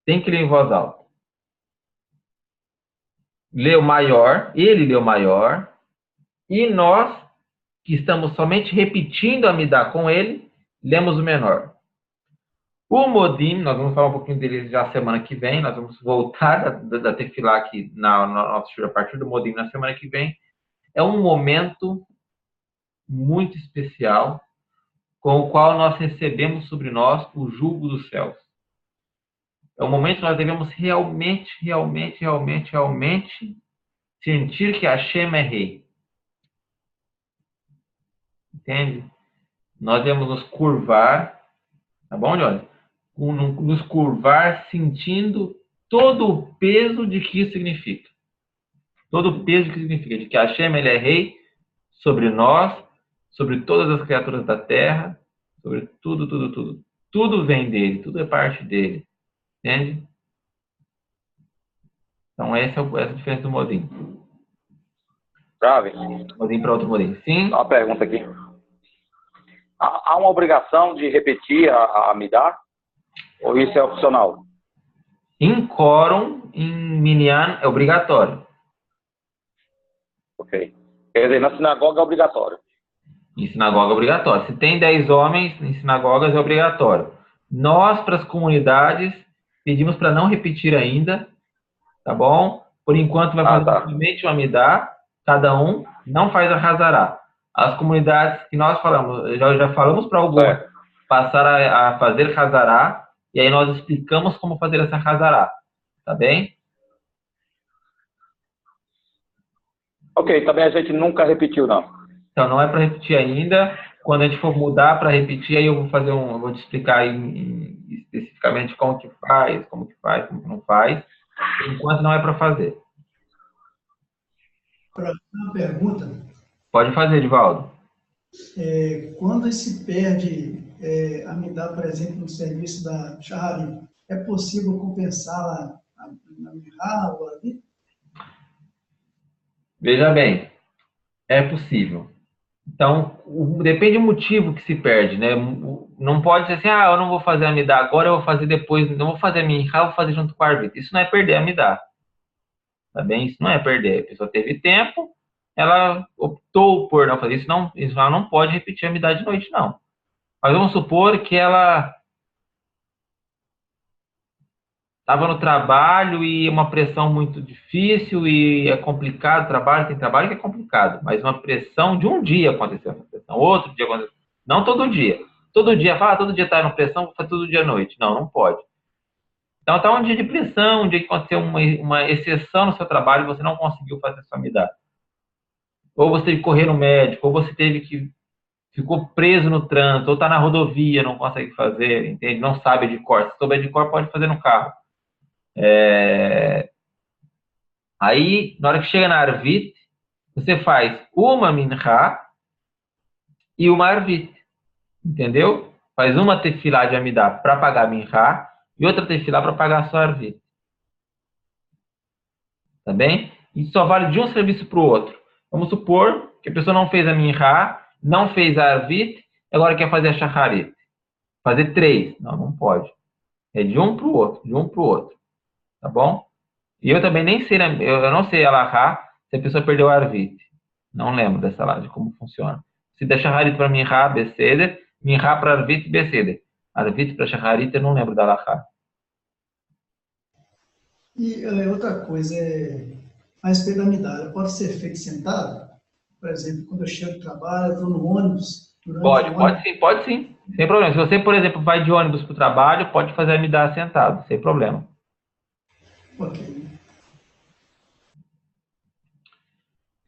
Tem que ler em voz alta. Lê o maior, ele lê o maior. E nós, que estamos somente repetindo a Amidá com ele, lemos o menor. O modim, nós vamos falar um pouquinho dele já semana que vem, nós vamos voltar da tefilá aqui na nossa shura, a partir do modim na semana que vem. É um momento muito especial com o qual nós recebemos sobre nós o jugo dos céus. É um momento que nós devemos realmente sentir que Hashem é rei. Entende? Nós devemos nos curvar, tá bom, Jorge? Nos curvar sentindo todo o peso de que isso significa. Todo o peso de que significa. De que Hashem, ele é rei sobre nós, sobre todas as criaturas da terra, sobre tudo. Tudo vem dele, tudo é parte dele. Entende? Então essa é a diferença do modim. Grave. Modim para outro modim. Sim? Uma pergunta aqui. Há uma obrigação de repetir a Amidá? Ou isso é opcional? Em quórum, em minyan, é obrigatório. Ok. Quer dizer, na sinagoga é obrigatório. Em sinagoga é obrigatório. Se tem 10 homens, em sinagogas é obrigatório. Nós, para as comunidades, pedimos para não repetir ainda, tá bom? Por enquanto vai fazer somente o Amidá, cada um, não faz a Hazará. As comunidades que nós falamos, já falamos para algumas passar a fazer Hazará, e aí nós explicamos como fazer essa Hazará, tá bem? Ok, também a gente nunca repetiu, não. Então, não é para repetir ainda. Quando a gente for mudar para repetir, aí eu vou te explicar especificamente como que faz, como que não faz. Por enquanto, não é para fazer. Para uma pergunta, Pode fazer, Divaldo. quando se perde a Amidá, por exemplo, no serviço da Shahari, é possível compensá-la na Mirá ou ali? Veja bem, é possível. Então, depende do motivo que se perde, né? Não pode ser assim, eu não vou fazer a Amidá agora, eu vou fazer depois, não vou fazer a Minha, eu vou fazer junto com a Arvita. Isso não é perder a Amidá. Tá bem? Isso não é perder. A pessoa teve tempo, ela optou por não fazer isso. Não, ela não pode repetir a Amidá de noite, não. Mas vamos supor que ela estava no trabalho e uma pressão muito difícil e é complicado, tem trabalho que é complicado, mas uma pressão de um dia aconteceu essa pressão, outro dia aconteceu, não todo dia. Todo dia, todo dia está na pressão, vou fazer todo dia à noite. Não, não pode. Então está um dia de pressão, um dia que aconteceu uma exceção no seu trabalho e você não conseguiu fazer sua amidade. Ou você teve que correr no médico, ou você ficou preso no trânsito, ou está na rodovia, não consegue fazer, entende? Não sabe de cor. Se souber de cor, pode fazer no carro. Aí, na hora que chega na Arvit, você faz uma Minha e uma Arvit. Entendeu? Faz uma tefilá de Amidá para pagar a Minha e outra tefilá para pagar a sua Arvit. Tá bem? Isso só vale de um serviço para o outro. Vamos supor que a pessoa não fez a Minha, não fez a Arvit, agora quer fazer a Shacharit. Fazer 3. Não, não pode. É de um para o outro, de um para o outro. Tá bom? E eu também nem sei, eu não sei Alahá se a pessoa perdeu a Arvit. Não lembro dessa lá, de como funciona. Se der Shacharit para Minha, Beseder, Minha para Arvit, Beseder. Arvit para Shacharit, eu não lembro da Alahá. E outra coisa, a respeito da Amidá, pode ser feito sentado? Por exemplo, quando eu chego do trabalho, estou no ônibus. Pode sim. Sem problema. Se você, por exemplo, vai de ônibus para o trabalho, pode fazer a Amidá sentado, sem problema. Ok.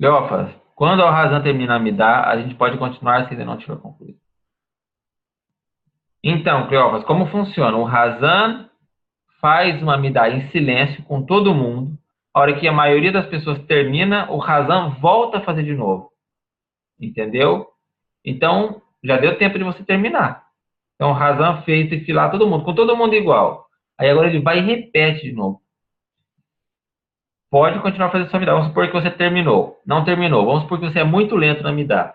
Leófas, quando a Razan termina a Amidá, a gente pode continuar se ainda não tiver concluído. Então, Cleófas, como funciona? O Razan faz uma Amidá em silêncio com todo mundo. A hora que a maioria das pessoas termina, o Razan volta a fazer de novo. Entendeu? Então, já deu tempo de você terminar. Então, o Razan fez tefilar todo mundo, com todo mundo igual. Aí agora ele vai e repete de novo. Pode continuar fazendo sua Amidá. Vamos supor que você terminou. Não terminou. Vamos supor que você é muito lento na Amidá.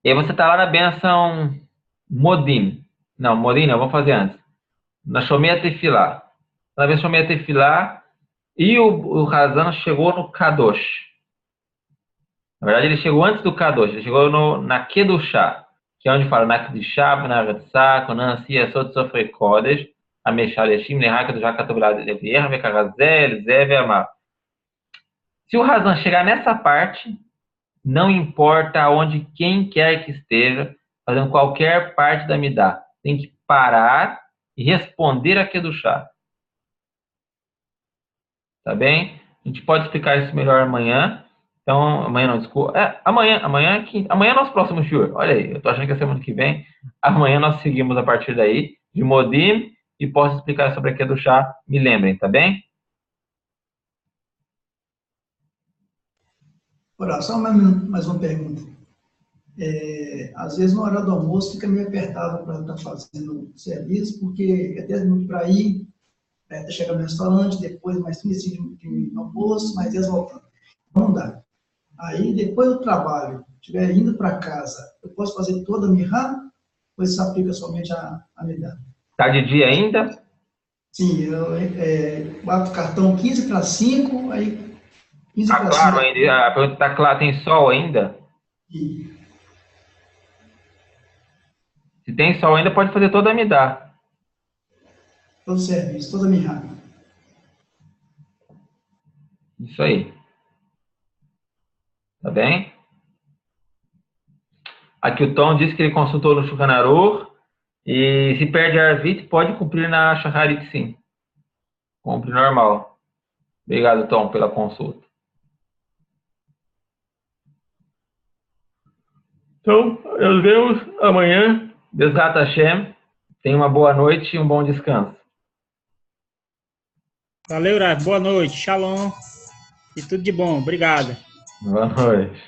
E aí você está lá na benção Modim. Não, Modim não, vamos fazer antes. Na Shomei Tefilá. Na vez Shomei Tefilá e o Razan chegou no Kadosh. Na verdade, ele chegou antes do Kadosh. Ele chegou na Kedushá, que é onde fala na Kedushá, na Ratzá, Konan, Sia, Sot, Sofre, Kodesh, Ameshal, Yeshim, Nehá, Kedushá, Katobilá, Levier, Mekarazel, Zev, Amar. Se o Razan chegar nessa parte, não importa onde quem quer que esteja, fazendo qualquer parte da Midá, tem que parar e responder a Kedushá. Tá bem? A gente pode explicar isso melhor amanhã. Então, amanhã não, desculpa. Amanhã é nosso próximo shiur. Olha aí, eu tô achando que é semana que vem. Amanhã nós seguimos a partir daí, de Modim, e posso explicar sobre a Kedushá. Me lembrem, tá bem? Ora, só mais uma pergunta. Às vezes, no horário do almoço, fica meio apertado para estar fazendo serviço, porque é 10 minutos para ir, até chegar no restaurante, depois mais 35 de almoço, mais 10 voltando. Não dá. Aí, depois do trabalho, estiver indo para casa, eu posso fazer toda a mirra, ou isso aplica somente a Amidá? Tá de dia ainda? Sim, eu bato o cartão 15 para 5, aí 15 Tá para claro 5. ainda? A pergunta tá clara, tem sol ainda? E Se tem sol ainda, pode fazer toda a Amidá. todo o serviço, toda a minha. Isso aí. Tá bem? Aqui o Tom disse que ele consultou no Shulchan Aruch e se perde a Arvit, pode cumprir na Shacharit sim. Cumpre normal. Obrigado, Tom, pela consulta. Então, nos vemos amanhã. Bezat Hashem. Tenha uma boa noite e um bom descanso. Valeu, Rafa. Boa noite. Shalom. E tudo de bom. Obrigado. Boa noite.